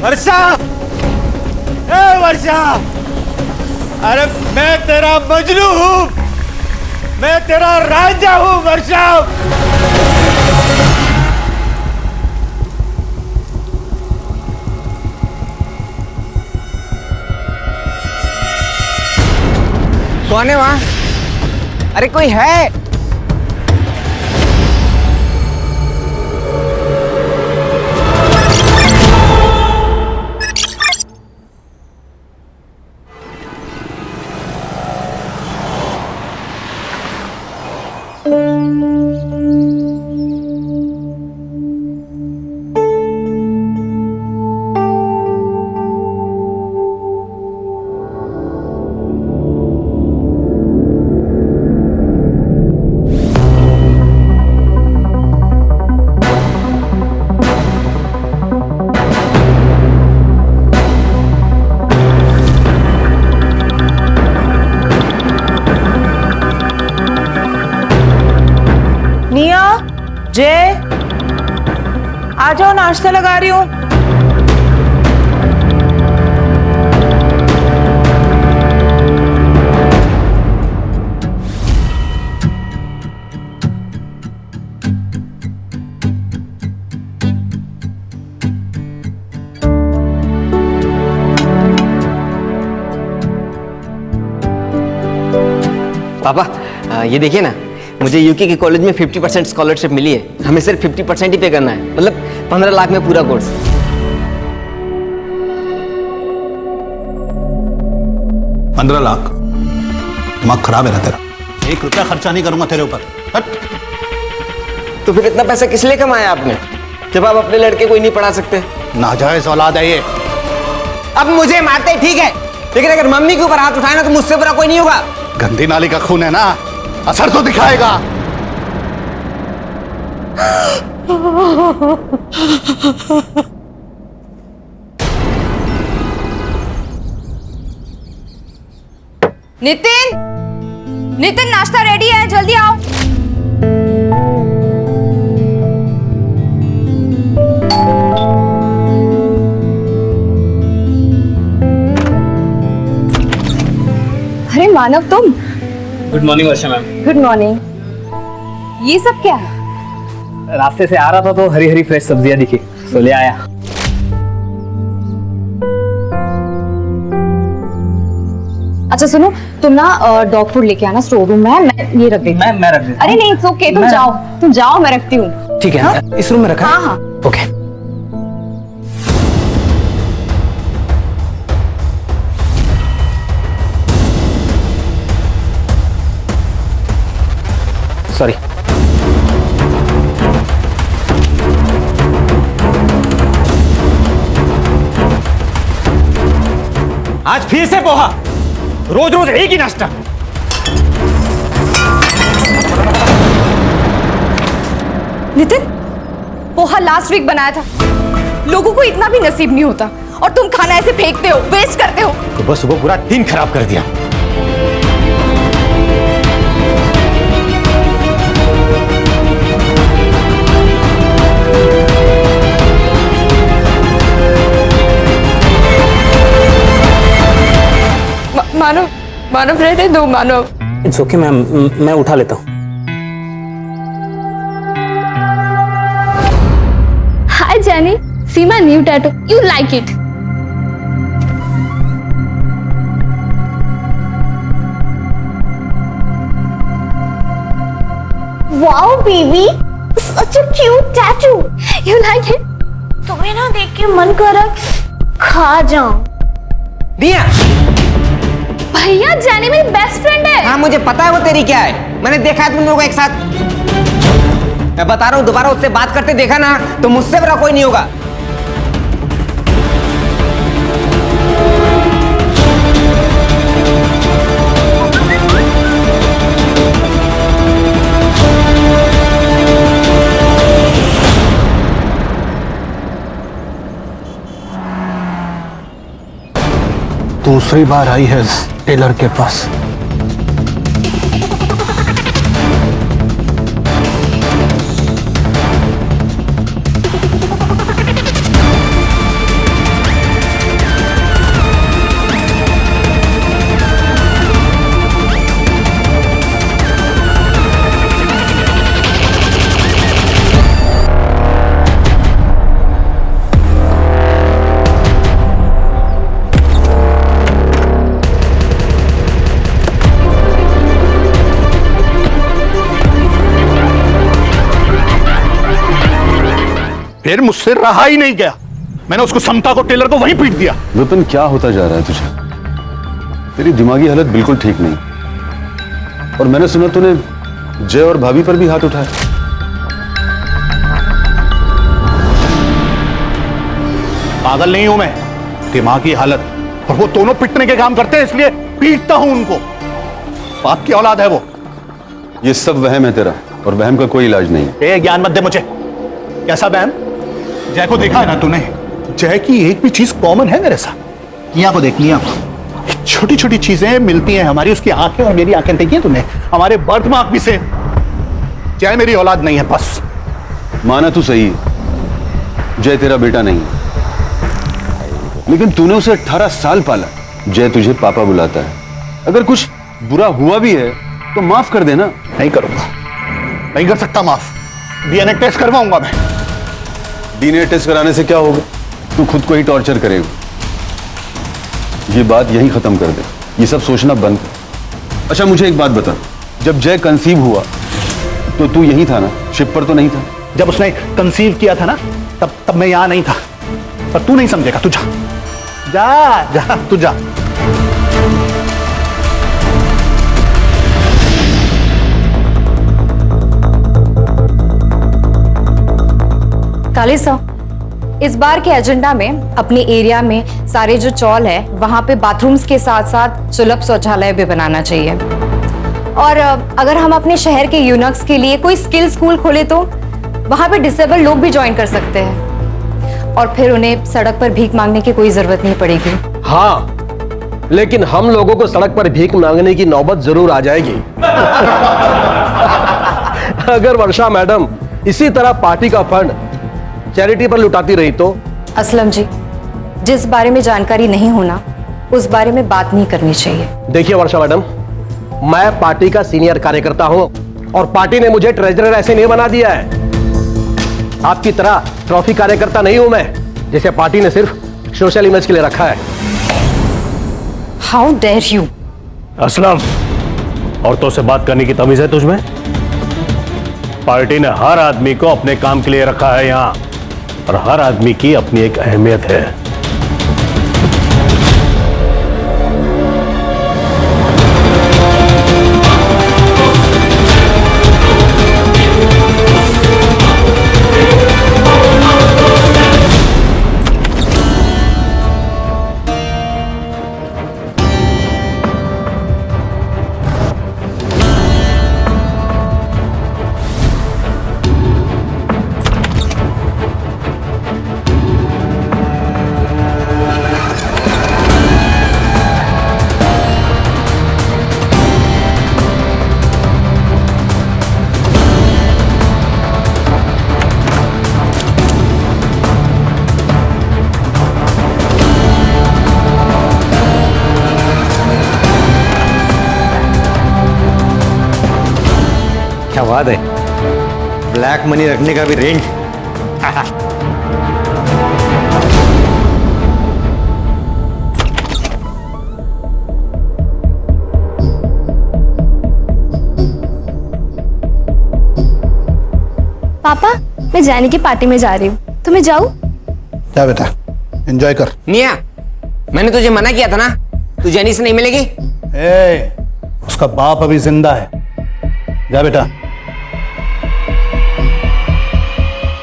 वर्षा, ए वर्षा, अरे मैं तेरा मजनू हूँ, मैं तेरा राजा हूँ वर्षा। कौन है वहां? अरे कोई है? जय, आ जाओ, नाश्ता लगा रही हूँ। पापा ये देखिए ना, मुझे यूके के कॉलेज में 50% स्कॉलरशिप मिली है। हमें सिर्फ 50% ही पे करना है, मतलब 15 लाख में पूरा कोर्स। 15 लाख? दिमाग खराब है ना तेरा? 1 रुपया खर्चा नहीं करूंगा तेरे ऊपर। हट। तो फिर इतना पैसा किस लिए कमाया आपने, जब आप अपने लड़के को ही नहीं पढ़ा सकते? नाजायज औलाद है ये। अब मुझे मारते ठीक है, लेकिन अगर मम्मी के ऊपर हाथ उठाए ना तो मुझसे बुरा कोई नहीं होगा। गंदी नाली का खून है ना, असर तो दिखाएगा। नितिन, नितिन नाश्ता रेडी है, जल्दी आओ। अरे मानव, तुम? गुड मॉर्निंग वर्षा मैम। Good morning. ये सब क्या है? रास्ते से आ रहा था तो हरी हरी फ्रेश सब्जियां दिखी, तो ले आया। अच्छा सुनो, तुम ना डॉग फूड लेके आना, स्टोर रूम में है, मैं ये रख देती हूँ। मैं रख देता हूँ। अरे नहीं, इट्स ओके, तुम जाओ, मैं रखती हूँ। ठीक है, इस रूम में रखा? हाँ हाँ। ओके। सॉरी। आज फिर से पोहा, रोज रोज एक ही नाश्ता। नितिन, पोहा लास्ट वीक बनाया था, लोगों को इतना भी नसीब नहीं होता, और तुम खाना ऐसे फेंकते हो, वेस्ट करते हो। सुबह सुबह पूरा दिन खराब कर दिया। मानव रहने दो, मानव। इट्स ओके मैम, मैं उठा लेता हूँ। Hi Jenny, see my new tattoo. You like it? Wow baby, such a cute tattoo. You like it? तुम्हें ना देख के मन कर रहा खा जाऊं। दिया भैया, जेनी मेरी बेस्ट फ्रेंड है। हाँ मुझे पता है वो तेरी क्या है, मैंने देखा है तुम लोगों को एक साथ। मैं बता रहा हूँ, दोबारा उससे बात करते देखा ना तो मुझसे बुरा कोई नहीं होगा। दूसरी बार आई है टेलर के पास। फिर मुझसे रहा ही नहीं गया, मैंने उसको समता को, टेलर को वहीं पीट दिया। विपिन, क्या होता जा रहा है तुझे? तेरी दिमागी हालत बिल्कुल ठीक नहीं। और मैंने सुना तूने जय और भाभी पर भी हाथ उठाया। पागल नहीं हूं मैं, दिमागी हालत। और वो दोनों पिटने के काम करते हैं, इसलिए पीटता हूं उनको। बाप की औलाद है वो। ये सब वहम है तेरा, और वहम का कोई इलाज नहीं है। ए, ज्ञान मत दे मुझे। कैसा वहम? जय को देखा है ना तूने? जय की एक भी चीज कॉमन है मेरे साथ। किया को देख लिया, छोटी छोटी चीजें मिलती हैं हमारी, उसकी आंखें और मेरी आंखें देखी हैं तूने? हमारे बर्थ मार्क भी से। जय मेरी औलाद नहीं है, बस। माना तू सही है, जय तेरा बेटा नहीं है, लेकिन तूने उसे 18 साल पाला। जय तुझे पापा बुलाता है। अगर कुछ बुरा हुआ भी है तो माफ कर देना। नहीं करूंगा, नहीं कर सकता माफ। डीएनए टेस्ट करवाऊंगा मैं। डीएनए टेस्ट कराने से क्या होगा? तू खुद को ही टॉर्चर करेगा। ये बात यहीं खत्म कर दे, ये सब सोचना बंद कर। अच्छा मुझे एक बात बता, जब जय कंसीव हुआ तो तू यहीं था ना? शिप पर तो नहीं था? जब उसने कंसीव किया था ना, तब मैं यहां नहीं था। पर तू नहीं समझेगा, तू जा जा जा, तू जा। काले साहब, इस बार के एजेंडा में अपने एरिया में सारे जो चौल है वहां पे बाथरूम्स के साथ साथ सुलभ शौचालय भी बनाना चाहिए। और अगर हम अपने शहर के यूनक्स के लिए कोई स्किल स्कूल खोले तो वहां पे डिसेबल लोग भी ज्वाइन कर सकते हैं, और फिर उन्हें सड़क पर भीख मांगने की कोई जरूरत नहीं पड़ेगी। हाँ, लेकिन हम लोगों को सड़क पर भीख मांगने की नौबत जरूर आ जाएगी। अगर वर्षा मैडम इसी तरह पार्टी का फंड चैरिटी पर लुटाती रही तो। असलम जी, जिस बारे में जानकारी नहीं होना उस बारे में बात नहीं करनी चाहिए। देखिए वर्षा मैडम, मैं पार्टी का सीनियर कार्यकर्ता हूं और पार्टी ने मुझे ट्रेजरर ऐसे नहीं बना दिया है। आपकी तरह ट्रॉफी कार्यकर्ता नहीं हूं मैं, जिसे पार्टी ने सिर्फ सोशल इमेज के लिए रखा है। How dare you! असलम, औरतों से बात करने की तमीज है तुझमें? पार्टी ने हर आदमी को अपने काम के लिए रखा है यहां, और हर आदमी की अपनी एक अहमियत है। क्या बात है, ब्लैक मनी रखने का भी रेंज। पापा, मैं जाने की पार्टी में जा रही हूँ, तो मैं जाऊँ? जा बेटा, एंजॉय कर। निया, मैंने तुझे मना किया था ना, तू जेनी से नहीं मिलेगी। ए, उसका बाप अभी जिंदा है। जा बेटा।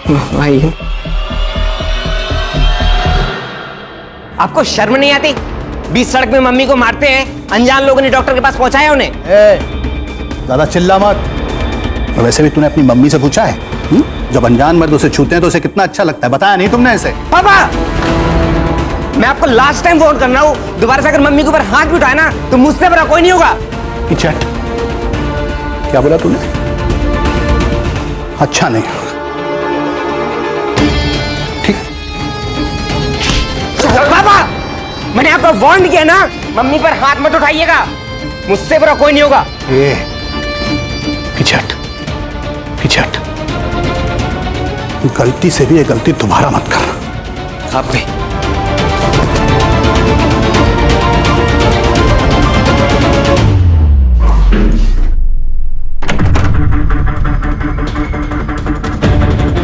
भाई, आपको शर्म नहीं आती? बीच सड़क में मम्मी को मारते हैं, अनजान लोगों ने डॉक्टर के पास पहुंचाया उन्हें। ज्यादा चिल्ला मत। और वैसे भी तूने अपनी मम्मी से पूछा है जब अनजान मर्द उसे छूते हैं तो उसे कितना अच्छा लगता है? बताया नहीं तुमने इसे? पापा, मैं आपको लास्ट टाइम फोन करना हूं, दोबारा से अगर मम्मी के ऊपर हाथ भी उठाए ना तो मुझसे बड़ा कोई नहीं होगा। चैट, क्या बोला तूने? अच्छा नहीं, ठीक। पापा, मैंने आपको वार्न किया ना, मम्मी पर हाथ मत उठाइएगा, मुझसे बड़ा कोई नहीं होगा। पिछट, पिछट, गलती से भी ये गलती दोबारा मत करना। आप भी।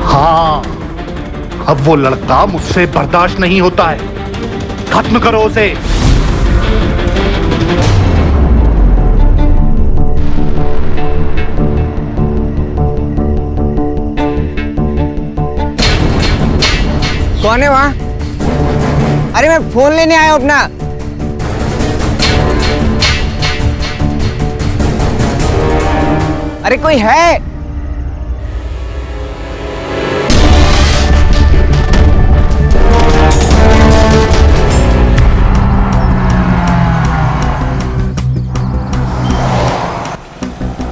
हाँ, अब वो लड़का मुझसे बर्दाश्त नहीं होता है। खत्म करो उसे। कौन है वहां? अरे मैं फोन लेने आया हूं अपना। अरे कोई है?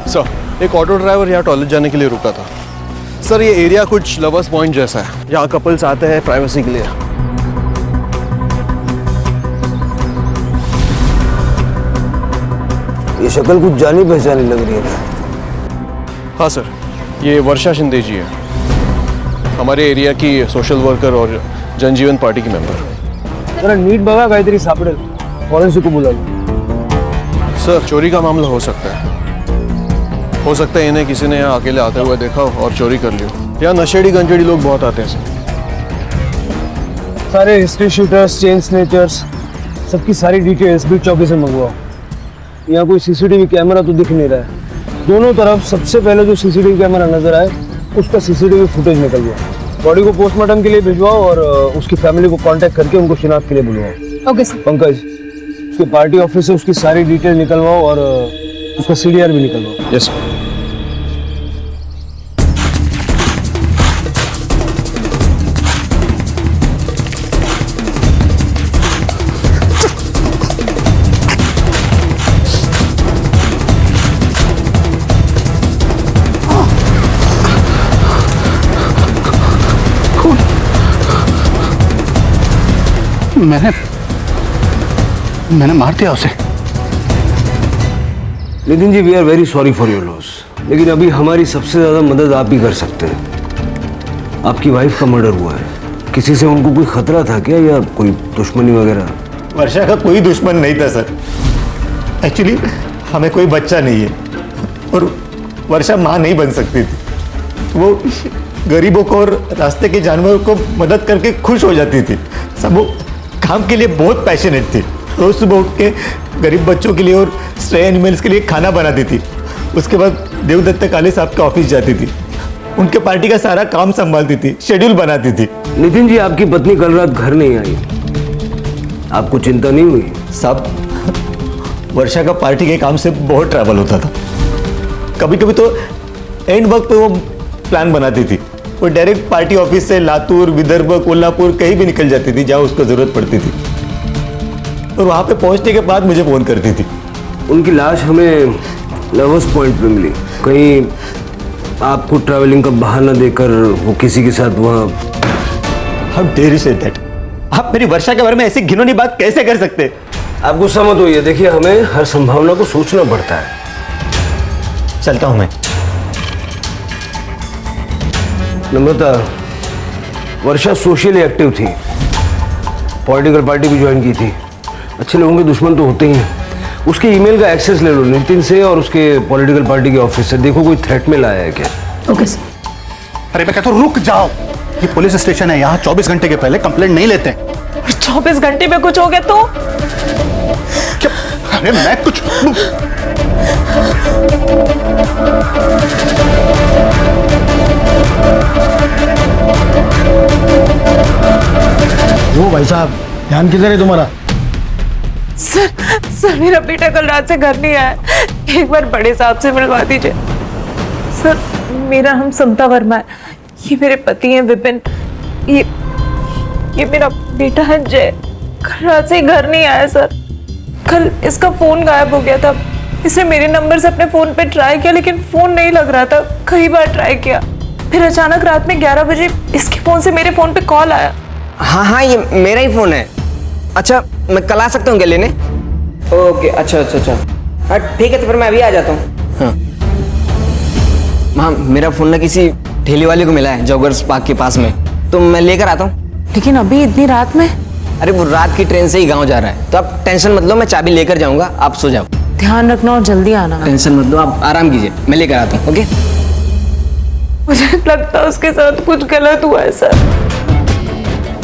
सर, एक ऑटो ड्राइवर यहाँ टॉयलेट जाने के लिए रुका था। सर, ये एरिया कुछ लवर्स पॉइंट जैसा है। यहाँ कपल्स आते हैं प्राइवेसी के लिए। ये शक्ल कुछ जानी पहचानी लग रही है। हाँ सर, ये वर्षा शिंदे जी है, हमारे एरिया की सोशल वर्कर और जनजीवन पार्टी की मेंबर। जरा नीट बघा काहीतरी सापडेल, फॉरेंसिक को बुला लो। सर, चोरी का मामला हो सकता है। हो सकता है इन्हें किसी ने यहाँ अकेले आते हुए देखा हो और चोरी कर लियो। यहाँ नशेड़ी गंजेड़ी लोग बहुत आते हैं सर। सारे हिस्ट्री शूटर्स, चेन स्नेचर्स, सबकी सारी डिटेल्स बीट चौकी से मंगवाओ। यहाँ कोई सीसीटीवी कैमरा तो दिख नहीं रहा है। दोनों तरफ सबसे पहले जो सीसीटीवी कैमरा नजर आए उसका सीसीटीवी फुटेज निकलवाओ। बॉडी को पोस्टमार्टम के लिए भिजवाओ और उसकी फैमिली को कांटेक्ट करके उनको शिनाख्त के लिए बुलवाओ। Okay sir. पंकज, उसके पार्टी ऑफिस से उसकी सारी डिटेल निकलवाओ और उसका सीडीआर भी निकलवाओ। Yes sir. मैंने मार दिया उसे। Nitin ji, we are very sorry for your loss, लेकिन अभी हमारी सबसे ज्यादा मदद आप ही कर सकते हैं। आपकी वाइफ का मर्डर हुआ है, किसी से उनको कोई खतरा था क्या या कोई दुश्मनी वगैरह? वर्षा का कोई दुश्मन नहीं था सर। एक्चुअली हमें कोई बच्चा नहीं है और वर्षा माँ नहीं बन सकती थी। वो गरीबों को और रास्ते के जानवरों को मदद करके खुश हो जाती थी। सब वो काम के लिए बहुत पैशनेट थी। रोज सुबह उठ के गरीब बच्चों के लिए और स्ट्रे एनिमल्स के लिए खाना बनाती थी। उसके बाद देवदत्त काले साहब के ऑफिस जाती थी, उनके पार्टी का सारा काम संभालती थी, शेड्यूल बनाती थी। नितिन जी, आपकी पत्नी कल रात घर नहीं आई, आपको चिंता नहीं हुई? साहब, वर्षा का पार्टी के काम से बहुत ट्रैवल होता था। कभी कभी तो एंड वक्त पे वो प्लान बनाती थी। वो डायरेक्ट पार्टी ऑफिस से लातूर, विदर्भ, कोल्हापुर कहीं भी निकल जाती थी जहाँ उसको जरूरत पड़ती थी और वहाँ पे पहुँचने के बाद मुझे फोन करती थी। उनकी लाश हमें लवर्स पॉइंट पे मिली। कहीं आपको ट्रैवलिंग का बहाना देकर वो किसी के साथ वहाँ? How dare you say that? आप मेरी वर्षा के बारे में ऐसी घिनौनी बात कैसे कर सकते? आप गुस्सा मत होइए, देखिए हमें हर संभावना को सोचना पड़ता है। चलता हूँ मैं। नम्रता, वर्षा सोशली एक्टिव थी, पॉलिटिकल पार्टी भी ज्वाइन की थी। अच्छे लोगों के दुश्मन तो होते ही हैं। उसके ईमेल का एक्सेस ले लो नितिन से और उसके पॉलिटिकल पार्टी के ऑफिस से, देखो कोई थ्रेट मेल आया है क्या। Okay sir. अरे मैं कहता हूँ रुक जाओ, ये पुलिस स्टेशन है, यहाँ 24 घंटे के पहले कंप्लेंट नहीं लेते। 24 घंटे में कुछ हो गया तो? क्या? अरे मैं कुछ वो भाई साहब, ध्यान किधर है तुम्हारा? सर मेरा बेटा कल रात से घर नहीं आया, एक बार बड़े साहब से मिलवा दीजिए। सर, मेरा नाम समता वर्मा है, ये मेरे पति हैं विपिन, ये मेरा बेटा है जय। कल रात से घर नहीं आया सर। कल इसका फोन गायब हो गया था। इसने मेरे नंबर से अपने फोन पे ट्राई किया लेकिन फोन नहीं लग रहा था, कई बार ट्राई किया। फिर अचानक रात में 11 बजे इसके फोन से मेरे फोन पे कॉल आया। हाँ हाँ, ये मेरा ही फोन है। अच्छा, मैं कल आ सकता हूँ क्या लेने? ओके, अच्छा अच्छा अच्छा, हाँ ठीक है, तो फिर मैं अभी आ जाता हूँ। हाँ हाँ, मेरा फोन ना किसी ठेले वाले को मिला है जॉगर्स पार्क के पास में, तो मैं लेकर आता हूँ। लेकिन अभी इतनी रात में? अरे वो रात की ट्रेन से ही गाँव जा रहा है, तो आप टेंशन मत लो, मैं चाबी लेकर जाऊँगा, आप सो जाओ। ध्यान रखना और जल्दी आना। टेंशन मत लो, आप आराम कीजिए, मैं लेकर आता हूँ। ओके? मुझे लगता है उसके साथ कुछ गलत हुआ है सर।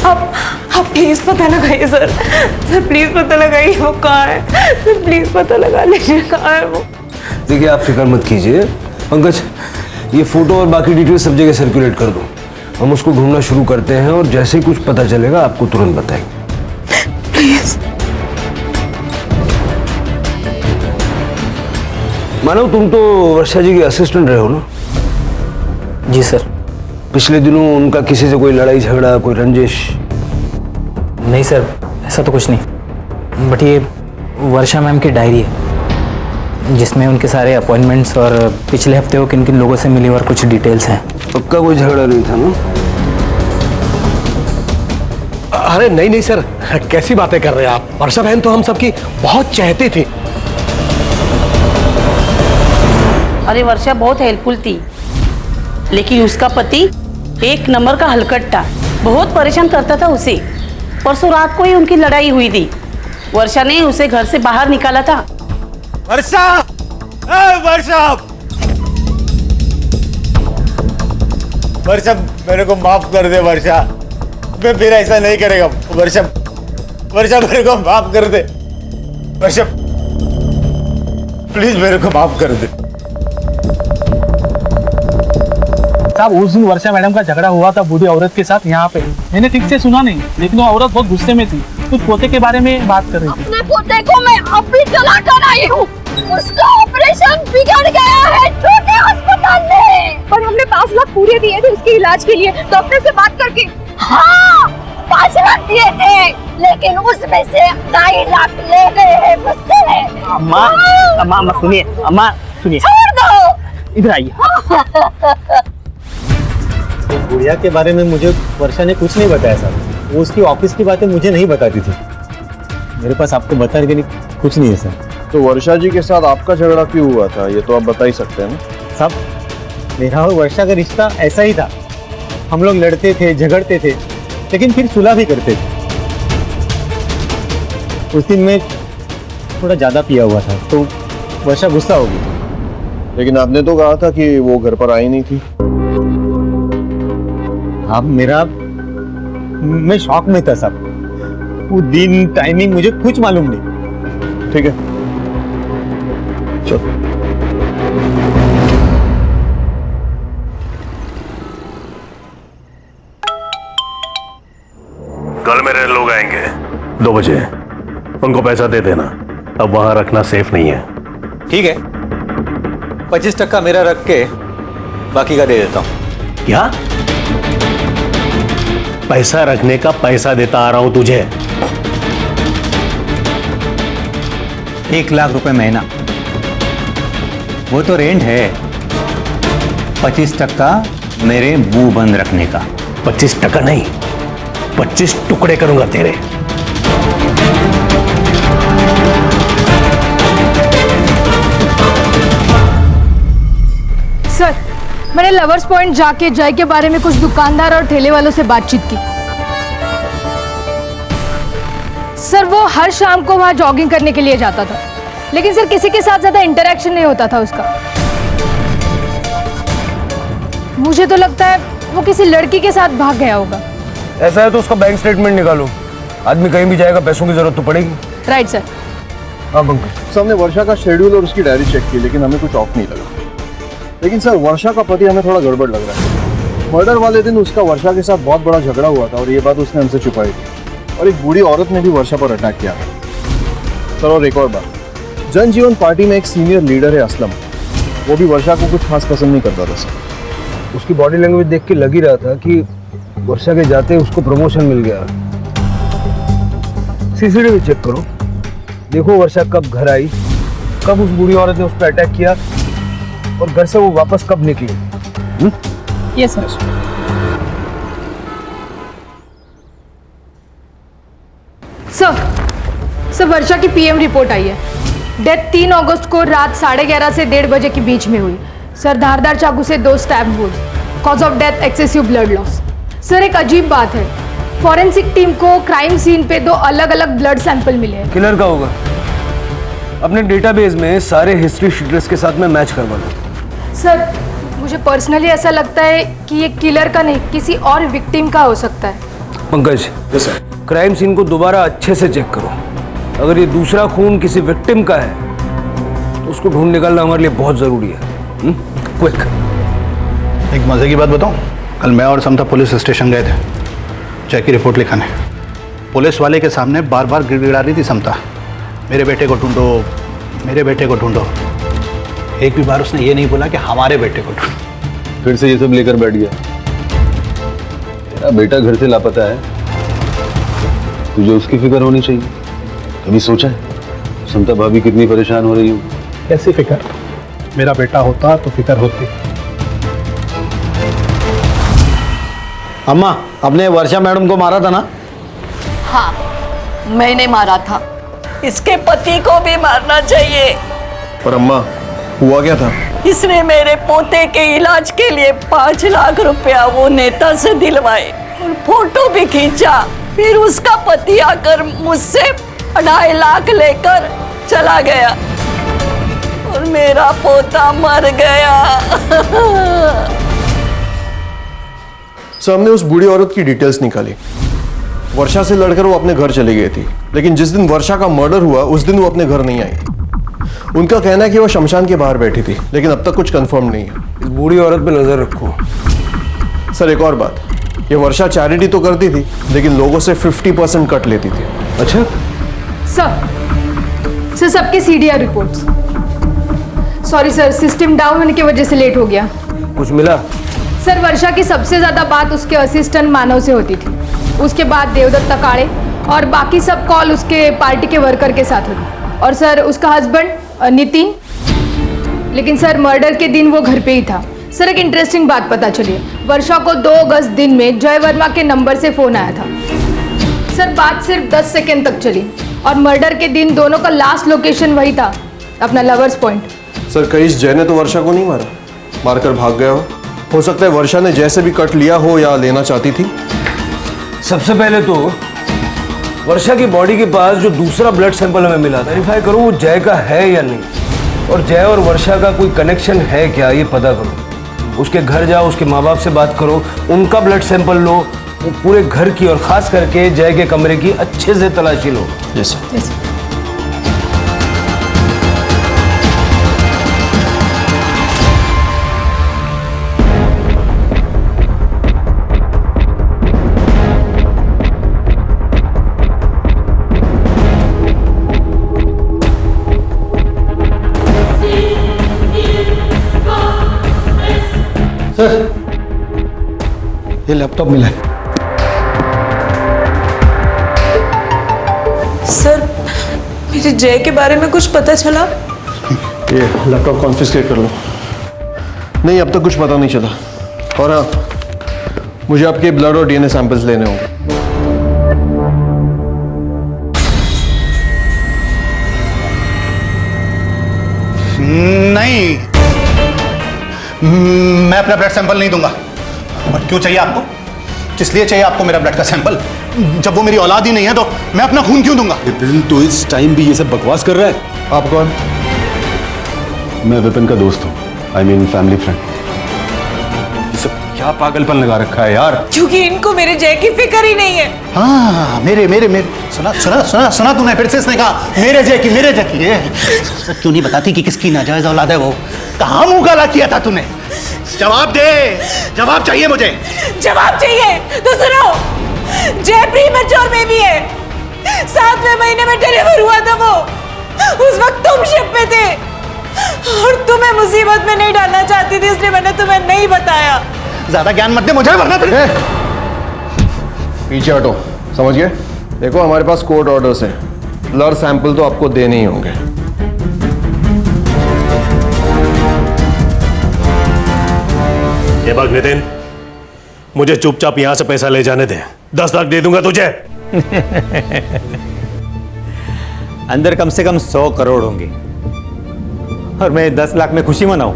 आप प्लीज पता लगाइए सर। सर प्लीज पता लगाइए वो कहाँ है। सर प्लीज पता लगा लीजिए कहाँ है वो। देखिए आप फिक्र मत कीजिए पंकज, ये फोटो और बाकी डिटेल सब जगह सर्कुलेट कर दो। हम उसको ढूंढना शुरू करते हैं और जैसे ही कुछ पता चलेगा आपको तुरंत बताएंगे। प्लीज। मानव, तुम तो वर्षा जी के असिस्टेंट रहे हो ना? जी सर। पिछले दिनों उनका किसी से कोई लड़ाई झगड़ा, कोई रंजिश? नहीं सर, ऐसा तो कुछ नहीं, बट ये वर्षा मैम की डायरी है जिसमें उनके सारे अपॉइंटमेंट्स और पिछले हफ्ते वो किन किन लोगों से मिली और कुछ डिटेल्स हैं। पक्का कोई झगड़ा नहीं था ना? अरे नहीं नहीं सर, कैसी बातें कर रहे हैं आप। वर्षा बहन तो हम सबकी बहुत चाहती थी। अरे वर्षा बहुत हेल्पफुल थी, लेकिन उसका पति एक नंबर का हलकट्टा, बहुत परेशान करता था उसे। परसों रात को ही उनकी लड़ाई हुई थी। वर्षा ने उसे घर से बाहर निकाला था। वर्षा, वर्षा, वर्षा मेरे को माफ कर दे वर्षा, मैं फिर ऐसा नहीं करेगा। वर्षा, वर्षा मेरे को माफ कर दे वर्षा, प्लीज मेरे को माफ कर दे। साहब उस दिन वर्षा मैडम का झगड़ा हुआ था बूढ़ी औरत के साथ यहाँ पे। मैंने ठीक से सुना नहीं, लेकिन वो औरत बहुत गुस्से में थी, कुछ पोते के बारे में बात कर रही थी। अपने पोते को मैं अभी चला कर आई हूँ, उसका ऑपरेशन बिगड़ गया है छोटे अस्पताल में। पर हमने 5 लाख पूरे दिए थे उसके इलाज के लिए, डॉक्टर से बात करके। हाँ 5 लाख दिए थे, लेकिन उसमें से 2.5 लाख ले गए हैं मुझसे। अम्मा, अम्मा सुनिए, अम्मा सुनिए। छोड़ दो, इधर आइए। गुड़िया के बारे में मुझे वर्षा ने कुछ नहीं बताया सर। वो उसकी ऑफिस की बातें मुझे नहीं बताती थी। मेरे पास आपको बताने के लिए कुछ नहीं है सर। तो वर्षा जी के साथ आपका झगड़ा क्यों हुआ था, ये तो आप बता ही सकते हैं ना? साहब मेरा और वर्षा का रिश्ता ऐसा ही था, हम लोग लड़ते थे, झगड़ते थे, लेकिन फिर सुलह भी करते थे। उस दिन मैं थोड़ा ज्यादा पिया हुआ था तो वर्षा गुस्सा हो गई। लेकिन आपने तो कहा था कि वो घर पर आई नहीं थी। अब मैं शॉक में था साहब। वो दिन, टाइमिंग मुझे कुछ मालूम नहीं। ठीक है चलो। कल मेरे लोग आएंगे 2 बजे, उनको पैसा दे देना। अब वहां रखना सेफ नहीं है। ठीक है, 25% मेरा रख के बाकी का दे देता हूं। क्या? पैसा रखने का पैसा देता आ रहा हूं तुझे। 1 लाख रुपए महीना, वो तो रेंट है। 25% मेरे मुंह बंद रखने का। 25% नहीं, 25 टुकड़े करूंगा तेरे। सर मैंने लवर्स पॉइंट जाके जय के बारे में कुछ दुकानदार और ठेले वालों से बातचीत की। सर वो हर शाम को वहां जॉगिंग करने के लिए जाता था, लेकिन सर किसी के साथ ज्यादा इंटरेक्शन नहीं होता था उसका। मुझे तो लगता है वो किसी लड़की के साथ भाग गया होगा। ऐसा है तो उसका बैंक स्टेटमेंट निकालो, आदमी कहीं भी जाएगा पैसों की जरूरत तो पड़ेगी। Right sir. हाँ पंकज, सर हमने वर्षा का शेड्यूल और उसकी डायरी चेक की, लेकिन हमें कुछ ऑफ नहीं लगा। लेकिन सर वर्षा का पति हमें थोड़ा गड़बड़ लग रहा है। मर्डर वाले दिन उसका वर्षा के साथ बहुत बड़ा झगड़ा हुआ था और ये बात उसने हमसे छुपाई थी। और एक बूढ़ी औरत ने भी वर्षा पर अटैक किया था। सर और एक और बात, जनजीवन पार्टी में एक सीनियर लीडर है असलम, वो भी वर्षा को कुछ खास पसंद नहीं करता था सर। उसकी बॉडी लैंग्वेज देख के लग ही रहा था कि वर्षा के जाते उसको प्रमोशन मिल गया। सीसीटीवी चेक करो, देखो वर्षा कब घर आई, कब उस बूढ़ी औरत ने उस पर अटैक किया और घर से वो वापस कब निकली। Yes sir. सर वर्षा की पीएम रिपोर्ट आई है। डेथ 3 अगस्त को रात 11:30 से 1:30 बजे के बीच में हुई। सर धारदार चाकू से 2 stab wound. Cause of death excessive blood loss. Sir एक अजीब बात है, फॉरेंसिक टीम को क्राइम सीन पे 2 अलग-अलग ब्लड सैंपल मिले हैं। किलर का होगा। अपने डेटाबेस में सारे हिस्ट्री शीटर्स के साथ में मैच करवा लो। सर मुझे पर्सनली ऐसा लगता है कि ये किलर का नहीं, किसी और विक्टिम का हो सकता है। पंकज, क्राइम सीन को दोबारा अच्छे से चेक करो। अगर ये दूसरा खून किसी विक्टिम का है तो उसको ढूंढ निकालना हमारे लिए बहुत जरूरी है। क्विक। एक मजे की बात बताऊं, कल मैं और समता पुलिस स्टेशन गए थे जय की रिपोर्ट लिखाने। पुलिस वाले के सामने बार बार गिड़गिड़ा रही थी समता, मेरे बेटे को ढूंढो, मेरे बेटे को ढूंढो। एक भी बार उसने ये नहीं बोला कि हमारे बेटे को ढूंढो। फिर से ये सब लेकर बैठ गया। तेरा बेटा घर से लापता है, तुझे उसकी फिक्र होनी चाहिए। कभी सोचा है समता भाभी कितनी परेशान हो रही हो? कैसी फिक्र? मेरा बेटा होता तो फिक्र होती। अम्मा, आपने वर्षा मैडम को मारा था ना? हाँ, मैंने मारा था। इसके पति को भी मारना चाहिए। पर अम्मा, हुआ क्या था? इसने मेरे पोते के इलाज के लिए 5 लाख रुपया वो नेता से दिलवाए और फोटो भी खींचा। फिर उसका पति आकर मुझसे 2.5 लाख लेकर चला गया और मेरा पोता मर गया। सर, हमने उस बूढ़ी औरत की डिटेल्स निकाली। वर्षा से लड़कर वो अपने घर चली गई थी, लेकिन जिस दिन वर्षा का मर्डर हुआ उस दिन वो अपने घर नहीं आई। उनका कहना है कि वो शमशान के बाहर बैठी थी, लेकिन अब तक कुछ कंफर्म नहीं है। इस बूढ़ी औरत पे नजर रखो। सर, एक और बात, ये वर्षा चैरिटी तो करती थी, लेकिन लोगों से 50% कट लेती थी। अच्छा सर, सबके CDR reports. Sorry sir, system down होने की वजह से लेट हो गया। कुछ मिला? सर, वर्षा की सबसे ज्यादा बात उसके असिस्टेंट मानव से होती थी, उसके बाद देवदत्त तकाड़े और बाकी सब कॉल उसके पार्टी के वर्कर के साथ होती। और सर, उसका हस्बैंड नितिन, लेकिन सर मर्डर के दिन वो घर पे ही था। सर, एक इंटरेस्टिंग बात पता चली, वर्षा को 2 अगस्त दिन में जय वर्मा के नंबर से फोन आया था। सर, बात सिर्फ 10 सेकेंड तक चली और मर्डर के दिन दोनों का लास्ट लोकेशन वही था, अपना लवर्स पॉइंट। सर, कहीं जय ने तो वर्षा को नहीं मारा, मारकर भाग गया हो सकता है वर्षा ने जैसे भी कट लिया हो या लेना चाहती थी। सबसे पहले तो वर्षा की बॉडी के पास जो दूसरा ब्लड सैंपल हमें मिला, वेरीफाई करो वो जय का है या नहीं, और जय और वर्षा का कोई कनेक्शन है क्या ये पता करो। उसके घर जाओ, उसके माँ बाप से बात करो, उनका ब्लड सैंपल लो, वो पूरे घर की और खास करके जय के कमरे की अच्छे से तलाशी लो। Yes sir. ये लैपटॉप मिला है। सर, मेरे जय के बारे में कुछ पता चला? ये लैपटॉप कॉन्फिस्केट कर लो। नहीं, अब तक कुछ पता नहीं चला। और हाँ, मुझे आपके ब्लड और डीएनए सैंपल्स लेने होंगे। नहीं, मैं अपना ब्लड सैंपल नहीं दूंगा। और क्यों चाहिए आपको? किस लिए चाहिए आपको मेरा ब्लड का सैंपल? जब वो मेरी औलाद ही नहीं है तो मैं अपना खून क्यों दूंगा? विपिन तो इस टाइम भी ये सब बकवास कर रहा है। आप कौन? मैं विपिन का दोस्त हूँ, आई मीन फैमिली फ्रेंड। ये सब क्या पागलपन लगा रखा है यार? क्योंकि इनको मेरे जय की फिक्र ही नहीं है। हाँ, मेरे मेरे मेरे सुना सुना सुना सुना तूने? फिर से इसने कहा मेरे जय की, मेरे जय की। ये सच क्यों नहीं बताती कि किसकी नाजायज औलाद है वो? कहाँ मुंह काला किया था तूने? जवाब दे, जवाब चाहिए मुझे। जवाब चाहिए तो सुनो, जय प्रीमैच्योर बेबी है, 7वें महीने में डिलीवर हुआ था वो। उस वक्त तुम शिप पे थे और तुम्हें मुसीबत में नहीं डालना चाहती थी, इसलिए मैंने तुम्हें नहीं बताया। ज्यादा ज्ञान मत दे मुझे, वरना पीछे हटो, समझ गए? देखो, हमारे पास कोर्ट ऑर्डर्स हैं, ब्लड सैंपल तो आपको देने ही होंगे। ये बात नितिन, मुझे चुपचाप यहां से पैसा ले जाने दे। 10 लाख दे दूंगा तुझे। अंदर कम से कम 100 करोड़ होंगे और मैं 10 लाख में खुशी मनाऊं?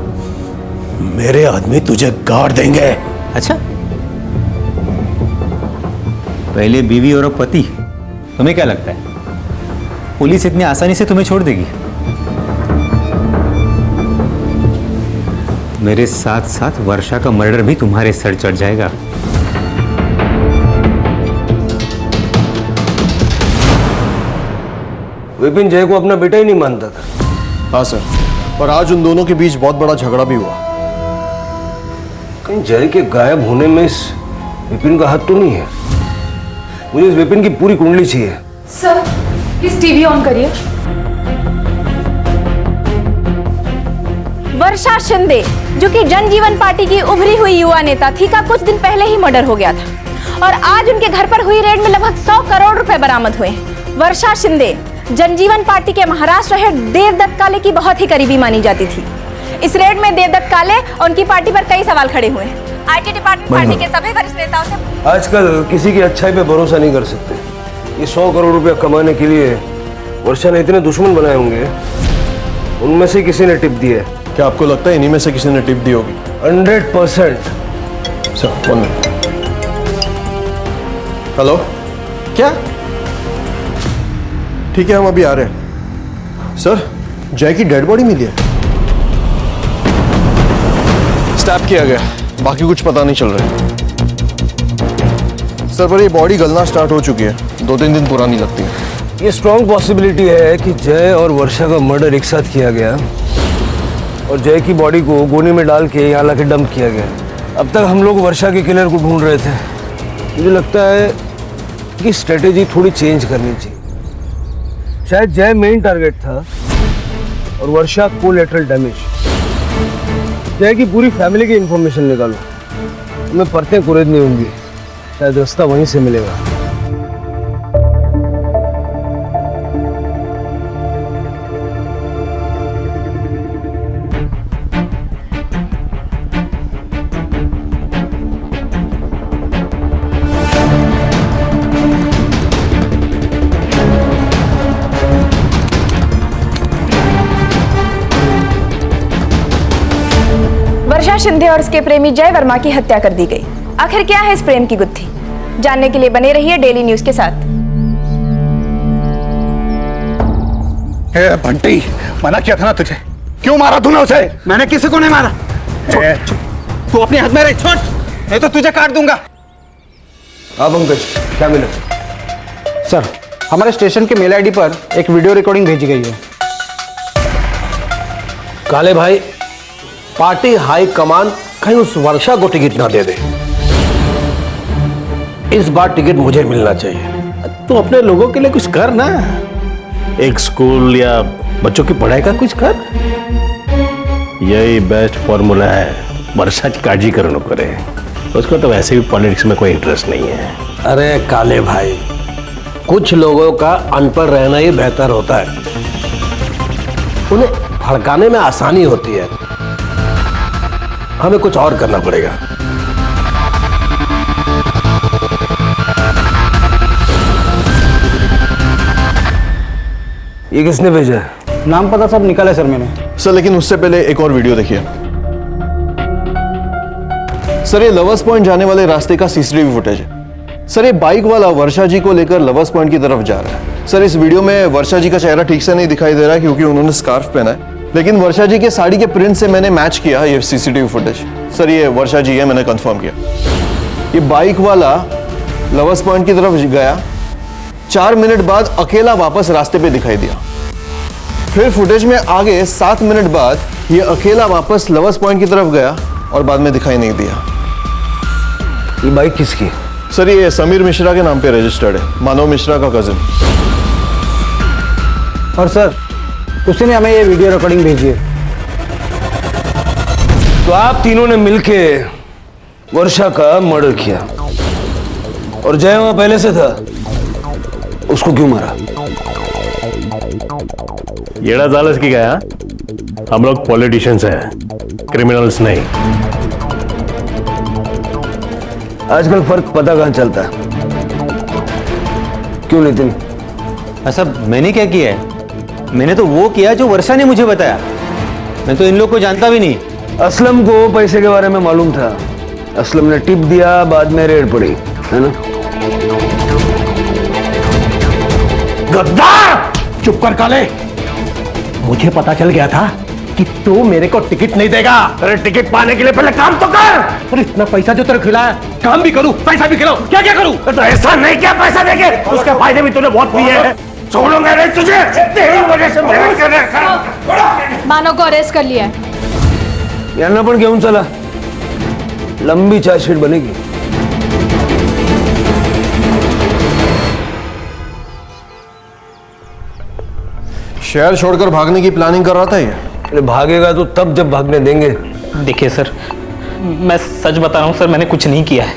मेरे आदमी तुझे गाड़ देंगे। अच्छा, पहले बीवी और अब पति। तुम्हें क्या लगता है पुलिस इतनी आसानी से तुम्हें छोड़ देगी? मेरे साथ साथ वर्षा का मर्डर भी तुम्हारे सर चढ़ जाएगा। विपिन जय को अपना बेटा ही नहीं मानता था। हाँ सर, और आज उन दोनों के बीच बहुत बड़ा झगड़ा भी हुआ। कहीं जय के गायब होने में इस विपिन का हाथ तो नहीं है? मुझे इस विपिन की पूरी कुंडली चाहिए। सर प्लीज टीवी ऑन करिए। वर्षा शिंदे, जो कि जनजीवन पार्टी की उभरी हुई युवा नेता थी, का कुछ दिन पहले ही मर्डर हो गया था और आज उनके घर पर हुई रेड में लगभग 100 करोड़ रुपए बरामद हुए। वर्षा शिंदे जनजीवन पार्टी के महाराष्ट्र हेड देवदत्त काले की बहुत ही करीबी मानी जाती थी। इस रेड में देवदत्त काले और उनकी पार्टी पर कई सवाल खड़े हुए हैं। आईटी डिपार्टमेंट पार्टी के सभी वरिष्ठ नेताओं से आजकल किसी की अच्छाई पे भरोसा नहीं कर सकते। ये 100 करोड़ रुपया कमाने के लिए वर्षा ने इतने दुश्मन बनाए होंगे, उनमें से किसी ने टिप दी है। क्या आपको लगता है इन्हीं में से किसी ने टिप दी होगी? 100%। Sir 1 minute. हेलो, क्या? ठीक है, हम अभी आ रहे हैं। सर, जय की डेड बॉडी मिली है। स्टैप किया गया, बाकी कुछ पता नहीं चल रहा है। सर, पर ये बॉडी गलना स्टार्ट हो चुकी है, 2-3 दिन पुरानी लगती है। ये स्ट्रॉन्ग पॉसिबिलिटी है कि जय और वर्षा का मर्डर एक साथ किया गया और जय की बॉडी को गोनी में डाल के यहाँ लाके डंप किया गया। अब तक हम लोग वर्षा के किलर को ढूंढ रहे थे। मुझे लगता है कि स्ट्रेटेजी थोड़ी चेंज करनी चाहिए। शायद जय मेन टारगेट था और वर्षा कोलैटरल डैमेज। जय की पूरी फैमिली की इंफॉर्मेशन निकालो, हमें परतें कुरेदनी होंगी, शायद रास्ता वहीं से मिलेगा। वर्षा शिंदे और उसके प्रेमी जय वर्मा की हत्या कर दी गई। आखिर क्या है इस प्रेम की गुत्थी? जानने के लिए बने रहिए डेली न्यूज के साथ। बंटी, मना किया था ना तुझे, क्यों मारा तूने उसे? मैंने किसी को नहीं मारा। तू अपने हाथ में रख, छोड़, नहीं तो तुझे काट दूंगा। हाँ पंकज, क्या मिला? सर, हमारे स्टेशन के मेल आईडी पर एक वीडियो रिकॉर्डिंग भेजी गई है। काले भाई, पार्टी हाई कमान कहीं उस वर्षा को टिकट ना दे दे। इस बार टिकट मुझे मिलना चाहिए। तू अपने लोगों के लिए कुछ कर ना, एक स्कूल या बच्चों की पढ़ाई का कुछ कर। यही बेस्ट फॉर्मूला है वर्षा की काळजी करो करे। उसको तो वैसे भी पॉलिटिक्स में कोई इंटरेस्ट नहीं है। अरे काले भाई, कुछ लोगों का अनपढ़ रहना ही बेहतर होता है, उन्हें भड़काने में आसानी होती है। हमें कुछ और करना पड़ेगा। ये किसने भेजा है? नाम पता सब निकाला है सर मैंने। सर, लेकिन उससे पहले एक और वीडियो देखिए। सर, ये लवर्स पॉइंट जाने वाले रास्ते का सीसीटीवी फुटेज है। सर, ये बाइक वाला वर्षा जी को लेकर लवर्स पॉइंट की तरफ जा रहा है। सर, इस वीडियो में वर्षा जी का चेहरा ठीक से नहीं दिखाई दे रहा है क्योंकि उन्होंने स्कार्फ पहना है, लेकिन वर्षा जी के साड़ी के प्रिंट से मैंने मैच किया ये सीसीटीवी फुटेज। सर, ये वर्षा जी है, मैंने कंफर्म किया। ये बाइक वाला लवर्स पॉइंट की तरफ गया, 4 मिनट बाद अकेला वापस रास्ते पे दिखाई दिया। फिर फुटेज में आगे 7 मिनट बाद ये अकेला वापस लवर्स पॉइंट की तरफ गया और बाद में दिखाई नहीं दिया। ये बाइक किसकी? सर, ये समीर मिश्रा के नाम पे रजिस्टर्ड है, मानव मिश्रा का कजिन। और सर, उसी ने हमें ये वीडियो रिकॉर्डिंग भेजी है। तो आप तीनों ने मिलके वर्षा का मर्डर किया और जय वहां पहले से था, उसको क्यों मारा? येड़ा जालस की गया। हम लोग पॉलिटिशियंस हैं, क्रिमिनल्स नहीं। आजकल फर्क पता कहां चलता है? क्यों नितिन? ऐसा मैंने क्या किया है? मैंने तो वो किया जो वर्षा ने मुझे बताया। मैं तो इन लोग को जानता भी नहीं। असलम को पैसे के बारे में मालूम था, असलम ने टिप दिया, बाद में रेड पड़ी, है ना? गद्दार! चुप कर काले, मुझे पता चल गया था कि तू मेरे को टिकट नहीं देगा। अरे टिकट पाने के लिए पहले काम तो कर। और इतना पैसा जो तेरे खिलाया, काम भी करूं, पैसा भी खिलाऊं, क्या क्या करूं? तो ऐसा नहीं, क्या पैसा देके उसके फायदे भी तूने बहुत लिए हैं। छोड़ूंगा नहीं तुझे, तेरी वजह से मेहनत कर रहा। मानव को अरेस्ट कर लिया है। यांना पण घेऊन चला, लंबी चार्जशीट बनेगी। शहर छोड़कर भागने की प्लानिंग कर रहा था ये। अरे भागेगा तो तब जब भागने देंगे। देखिए सर, मैं सच बता रहा हूँ सर, मैंने कुछ नहीं किया है।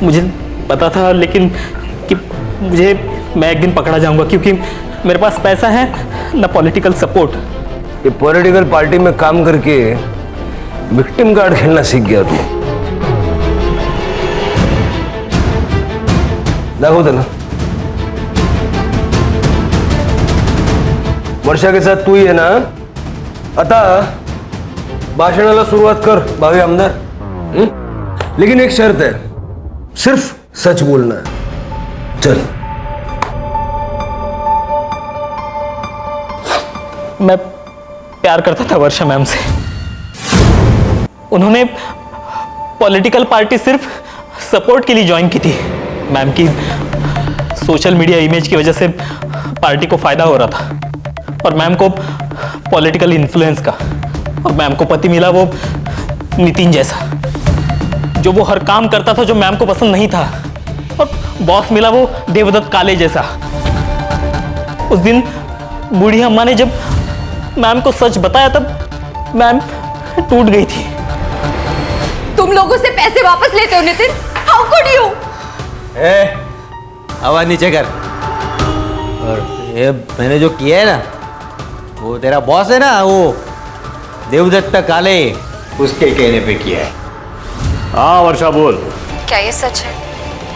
मुझे पता था लेकिन कि मैं एक दिन पकड़ा जाऊंगा, क्योंकि मेरे पास पैसा है ना पॉलिटिकल सपोर्ट। ये पॉलिटिकल पार्टी में काम करके विक्टिम कार्ड खेलना सीख गया तू। दाखव त्याला। वर्षा के साथ तू ही है ना? आता भाषणाला सुरुवात कर भावी आमदार। लेकिन एक शर्त है, सिर्फ सच बोलना है। चल। मैं प्यार करता था वर्षा मैम से। उन्होंने पॉलिटिकल पार्टी सिर्फ सपोर्ट के लिए ज्वाइन की थी। मैम की सोशल मीडिया इमेज की वजह से पार्टी को फायदा हो रहा था, और मैम को पॉलिटिकल इन्फ्लुएंस का। और मैम को पति मिला वो नितिन जैसा, जो वो हर काम करता था जो मैम को पसंद नहीं था। और बॉस मिला वो देवदत्त काले जैसा। उस दिन बूढ़ी अम्मा ने जब मैम को सच बताया तब मैम टूट गई थी। तुम लोगों से पैसे वापस लेते हो नितिन? How could you? आवाज नीचे कर। और ये मैंने जो किया है ना, वो तेरा बॉस है ना, वो देवदत्त काले, उसके कहने पे किया है। हाँ वर्षा बोल। क्या ये सच है?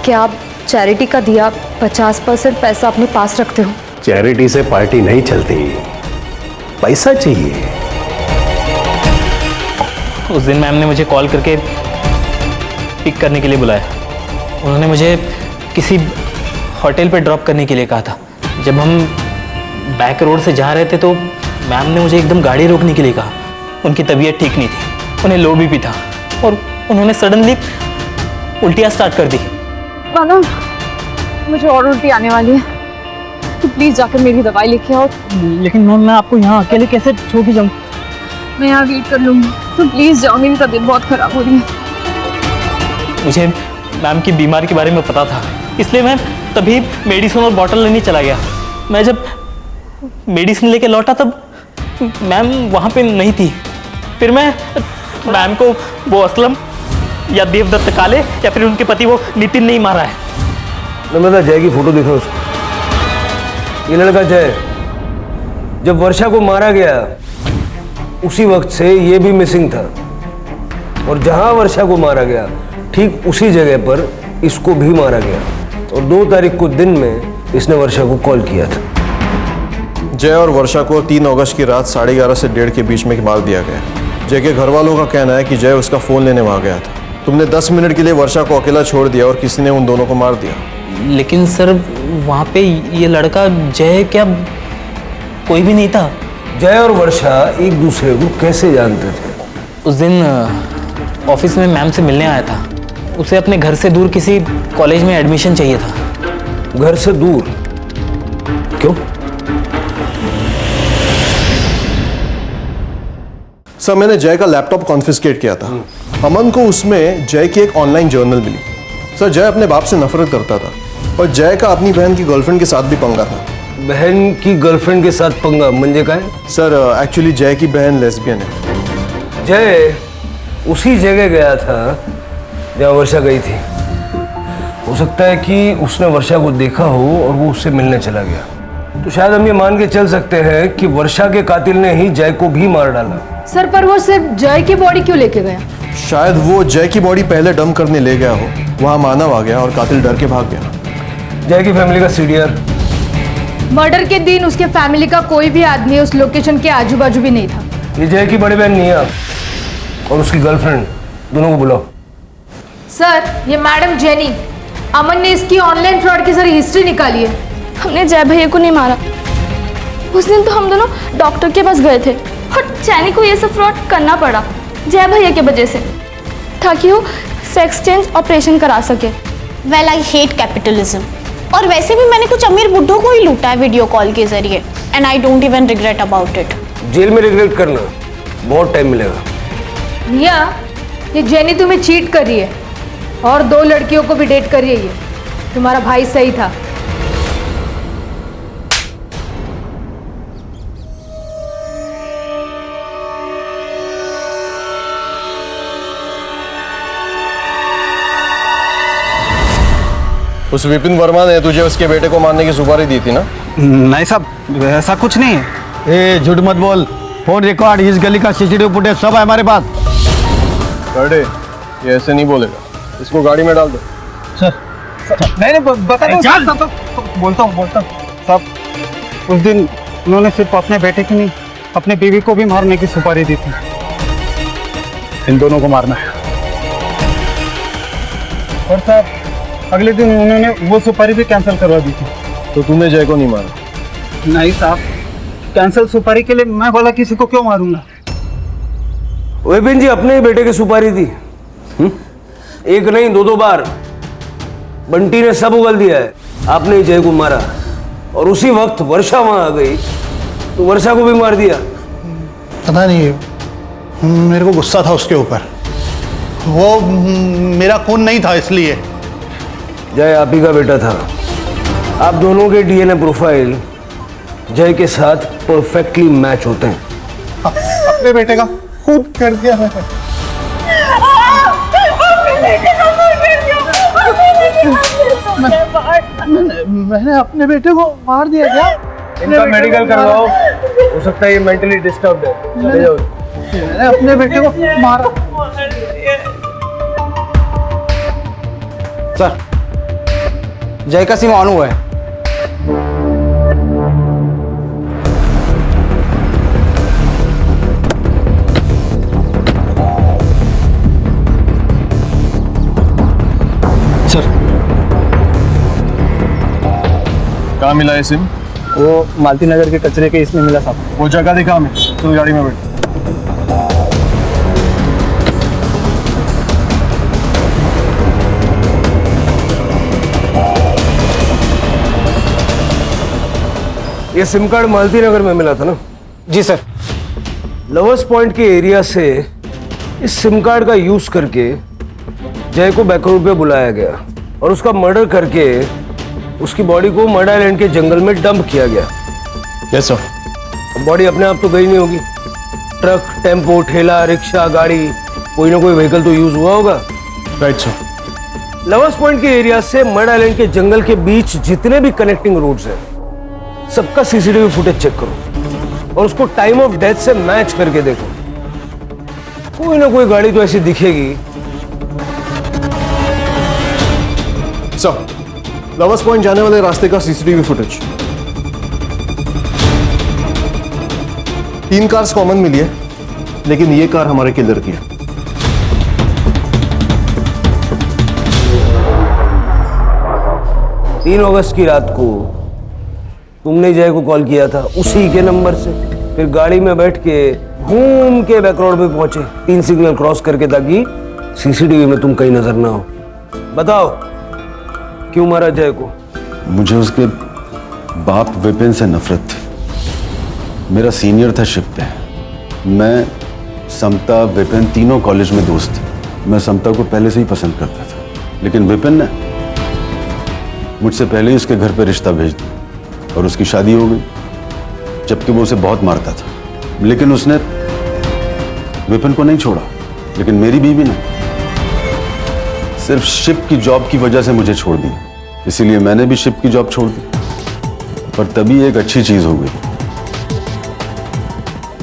क्या आप चैरिटी का दिया 50% पैसा अपने पास रखते हो? चैरिटी से पार्टी नहीं चलती, पैसा चाहिए। उस दिन मैम ने मुझे कॉल करके पिक करने के लिए बुलाया। उन्होंने मुझे किसी होटल पे ड्रॉप करने के लिए कहा था। जब हम बैक रोड से जा रहे थे तो मैम ने मुझे एकदम गाड़ी रोकने के लिए कहा। उनकी तबीयत ठीक नहीं थी, उन्हें लो बीपी था, और उन्होंने सडनली उल्टियाँ स्टार्ट कर दी। मानव, मुझे और उल्टी आने वाली है, तो प्लीज जाकर मेरी दवाई लेके आओ। लेकिन मैम मैं आपको यहाँ अकेले कैसे छोड़ के जाऊँ? मैं यहाँ वेट कर लूंगी, तो प्लीज जाओ, मेरी तबीयत बहुत खराब हो रही है। मुझे मैम की बीमारी के बारे में पता था, इसलिए मैं तभी मेडिसिन और बॉटल लेने चला गया। मैं जब मेडिसिन लेके लौटा तब मैम वहाँ पे नहीं थी। फिर मैं मैम को वो असलम या देवदत्त काले या फिर उनके पति वो नितिन नहीं मारा है। नम्रता, जय की फोटो देखो उसको। ये लड़का जय जब वर्षा को मारा गया उसी वक्त से ये भी मिसिंग था, और जहां वर्षा को मारा गया ठीक उसी जगह पर इसको भी मारा गया। और 2 तारीख को दिन में इसने वर्षा को कॉल किया था। जय और वर्षा को 3 अगस्त की रात 11:30 से 1:30 के बीच में मार दिया गया। जय के घर वालों का कहना है कि जय उसका फोन लेने वहां गया था। तुमने 10 मिनट के लिए वर्षा को अकेला छोड़ दिया और किसी ने उन दोनों को मार दिया। लेकिन सर वहाँ पे ये लड़का जय क्या कोई भी नहीं था? जय और वर्षा एक दूसरे को कैसे जानते थे? उस दिन ऑफिस में मैम से मिलने आया था। उसे अपने घर से दूर किसी कॉलेज में एडमिशन चाहिए था। घर से दूर क्यों? सर, मैंने जय का लैपटॉप कॉन्फिस्केट किया था। अमन को उसमें जय की एक ऑनलाइन जर्नल मिली। सर, जय अपने बाप से नफरत करता था, और जय का अपनी बहन की गर्लफ्रेंड के साथ भी पंगा था। बहन की गर्लफ्रेंड के साथ पंगा म्हणजे काय? सर, एक्चुअली जय की बहन लेस्बियन है। जय उसी जगह गया था जहाँ वर्षा गई थी। हो सकता है कि उसने वर्षा को देखा हो और वो उससे मिलने चला गया। तो शायद हम ये मान के चल सकते हैं कि वर्षा के कातिल ने ही जय को भी मार डाला। सर, पर वो सिर्फ जय की बॉडी क्यों लेके गया? शायद वो जय की बॉडी पहले डंप करने ले गया हो, वहां मानव आ गया और कातिल डर के भाग गया। जय की फैमिली का सीडीआर। मर्डर के दिन उसके फैमिली का कोई भी आदमी उस लोकेशन के आजू बाजू भी नहीं था। ये जय की बड़ी बहन निया और उसकी गर्लफ्रेंड, दोनों को बुलाओ। सर, ये मैडम जेनी, अमन ने इसकी ऑनलाइन फ्रॉड की सारी हिस्ट्री निकाली है। हमने जय भैया को नहीं मारा। उस दिन तो हम दोनों डॉक्टर के पास गए थे, और चैनी को ये सब फ्रॉड करना पड़ा जय भैया की वजह से, ताकि वो सेक्स चेंज ऑपरेशन करा सके। Well, I hate capitalism. और वैसे भी मैंने कुछ अमीर बुड्ढों को ही लूटा है वीडियो कॉल के जरिए, and I don't even regret about it. जेल में रिग्रेट करना बहुत टाइम मिलेगा। निया, ये जेनी तुम्हें चीट कर रही है और 2 लड़कियों को भी डेट कर रही है। ये तुम्हारा भाई सही था। उस विपिन वर्मा ने तुझे उसके बेटे को मारने की सुपारी दी थी ना? नहीं साहब, ऐसा कुछ नहीं है। ए झूठ मत बोल, फोन रिकॉर्ड, इस गली का सीसीटीवी फुटेज सब है हमारे पास। बड़े, ये ऐसे नहीं बोलेगा, इसको गाड़ी में डाल दो। सर, नहीं बता दो, बोलता हूँ साहब, उस दिन उन्होंने सिर्फ अपने बेटे की नहीं, अपने बीवी को भी मारने की सुपारी दी थी। इन दोनों को मारना है। और साहब, अगले दिन उन्होंने वो सुपारी भी कैंसिल करवा दी थी। तो तूने जय को नहीं मारा? नहीं साहब, कैंसिल सुपारी के लिए मैं बोला किसी को क्यों मारूंगा। विपिन जी अपने ही बेटे की सुपारी दी। एक नहीं 2 बार बंटी ने सब उगल दिया है, आपने ही जय को मारा। और उसी वक्त वर्षा वहां आ गई तो वर्षा को भी मार दिया। पता नहीं, मेरे को गुस्सा था उसके ऊपर, वो मेरा खून नहीं था इसलिए। जय आप ही का बेटा था। आप दोनों के डीएनए प्रोफाइल जय के साथ परफेक्टली मैच होते हैं। अपने बेटे का खून कर दिया मैंने अपने बेटे को मार दिया क्या? इनका मेडिकल करवाओ, हो सकता है ये मेंटली डिस्टर्ब्ड है। ले जाओ। मैंने अपने बेटे को मारा। सर, जय का सिम ऑन हुआ है। सर, कहाँ मिला ये सिम? वो मालती नगर के कचरे के इसमें मिला साहब। वो जगह दिखा हमें, तू गाड़ी में बैठ। ये सिम कार्ड मालती नगर में मिला था ना? जी सर। लवर्स पॉइंट के एरिया से इस सिम कार्ड का यूज करके जय को बैकरोड पे बुलाया गया और उसका मर्डर करके उसकी बॉडी को मर्डर आइलैंड के जंगल में डंप किया गया। Yes sir. बॉडी अपने आप तो गई नहीं होगी, ट्रक, टेम्पो, ठेला, रिक्शा, गाड़ी, कोई ना कोई व्हीकल तो यूज हुआ होगा। Right sir. लवर्स पॉइंट के एरिया से मर्डर आइलैंड के जंगल के बीच जितने भी कनेक्टिंग रोड्स हैं सबका सीसीटीवी फुटेज चेक करो और उसको टाइम ऑफ डेथ से मैच करके देखो। कोई ना कोई गाड़ी तो ऐसी दिखेगी। सर, लवर्स पॉइंट जाने वाले रास्ते का सीसीटीवी फुटेज 3 कार्स कॉमन मिली है, लेकिन ये कार हमारे किलर की है। 3 अगस्त की रात को तुमने जय को कॉल किया था उसी के नंबर से, फिर गाड़ी में बैठ के घूम के बैक रोड पे पहुंचे 3 सिग्नल क्रॉस करके, ताकि सीसीटीवी में तुम कहीं नजर ना हो। बताओ क्यों मारा जय को? मुझे उसके बाप विपिन से नफरत थी। मेरा सीनियर था शिप पे। मैं, समता, विपिन तीनों कॉलेज में दोस्त थे। मैं समता को पहले से ही पसंद करता था, लेकिन विपिन ने मुझसे पहले ही उसके घर पे रिश्ता भेज दिया और उसकी शादी हो गई, जबकि वो उसे बहुत मारता था। लेकिन उसने विपिन को नहीं छोड़ा, लेकिन मेरी बीवी ने सिर्फ शिप की जॉब की वजह से मुझे छोड़ दिया। इसीलिए मैंने भी शिप की जॉब छोड़ दी। पर तभी एक अच्छी चीज हो गई,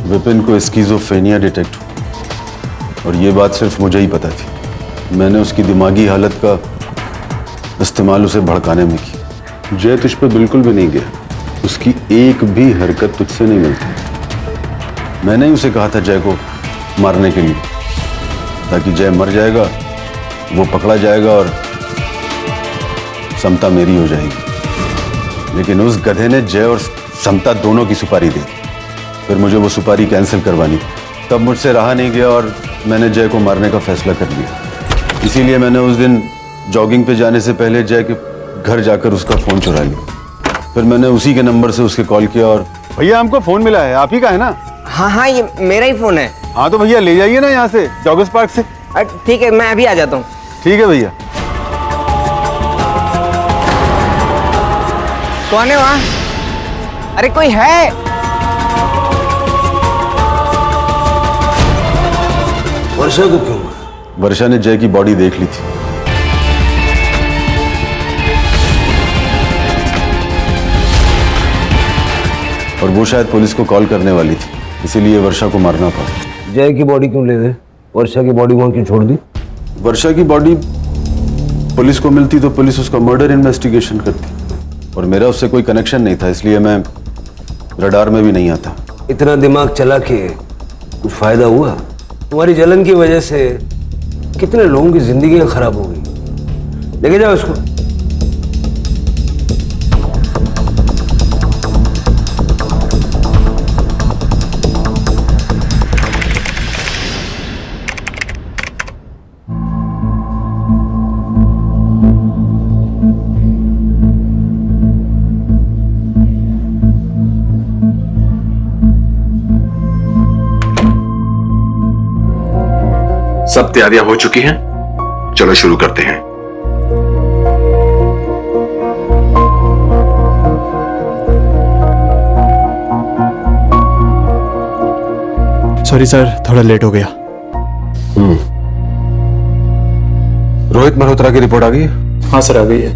विपिन को स्किज़ोफ्रेनिया डिटेक्ट हुआ और ये बात सिर्फ मुझे ही पता थी। मैंने उसकी दिमागी हालत का इस्तेमाल उसे भड़काने में की। जय तुझ पे बिल्कुल भी नहीं गया, उसकी एक भी हरकत तुझसे नहीं मिलती। मैंने ही उसे कहा था जय को मारने के लिए, ताकि जय मर जाएगा, वो पकड़ा जाएगा और समता मेरी हो जाएगी। लेकिन उस गधे ने जय और समता दोनों की सुपारी दी। फिर मुझे वो सुपारी कैंसिल करवानी, तब मुझसे रहा नहीं गया और मैंने जय को मारने का फैसला कर लिया। इसीलिए मैंने उस दिन जॉगिंग पे जाने से पहले जय के घर जाकर उसका फोन चुरा लिया। फिर मैंने उसी के नंबर से उसके कॉल किया और भैया हमको फोन मिला है, आप ही का है ना? हाँ हाँ, ये मेरा ही फोन है। हाँ तो भैया ले जाइए ना यहाँ से, जॉगर्स पार्क से। ठीक है, मैं अभी आ जाता हूँ। ठीक है भैया। कौन है वहाँ? अरे कोई है? वर्षा को क्यों? वर्षा ने जय की बॉडी देख ली थी। और वो शायद पुलिस को कॉल करने वाली थी, इसीलिए वर्षा को मारना पड़ा। जय की बॉडी क्यों ले गए? वर्षा की बॉडी वहां क्यों छोड़ दी? वर्षा की बॉडी पुलिस को मिलती तो पुलिस उसका मर्डर इन्वेस्टिगेशन करती, और मेरा उससे कोई कनेक्शन नहीं था, इसलिए मैं रडार में भी नहीं आता। इतना दिमाग चला के कुछ फायदा हुआ? तुम्हारी जलन की वजह से कितने लोगों की जिंदगी खराब हो गई। लेके जाओ इसको। सब तैयारियां हो चुकी हैं, चलो शुरू करते हैं। सॉरी सर, थोड़ा लेट हो गया। रोहित मल्होत्रा की रिपोर्ट आ गई? हाँ सर, आ गई है।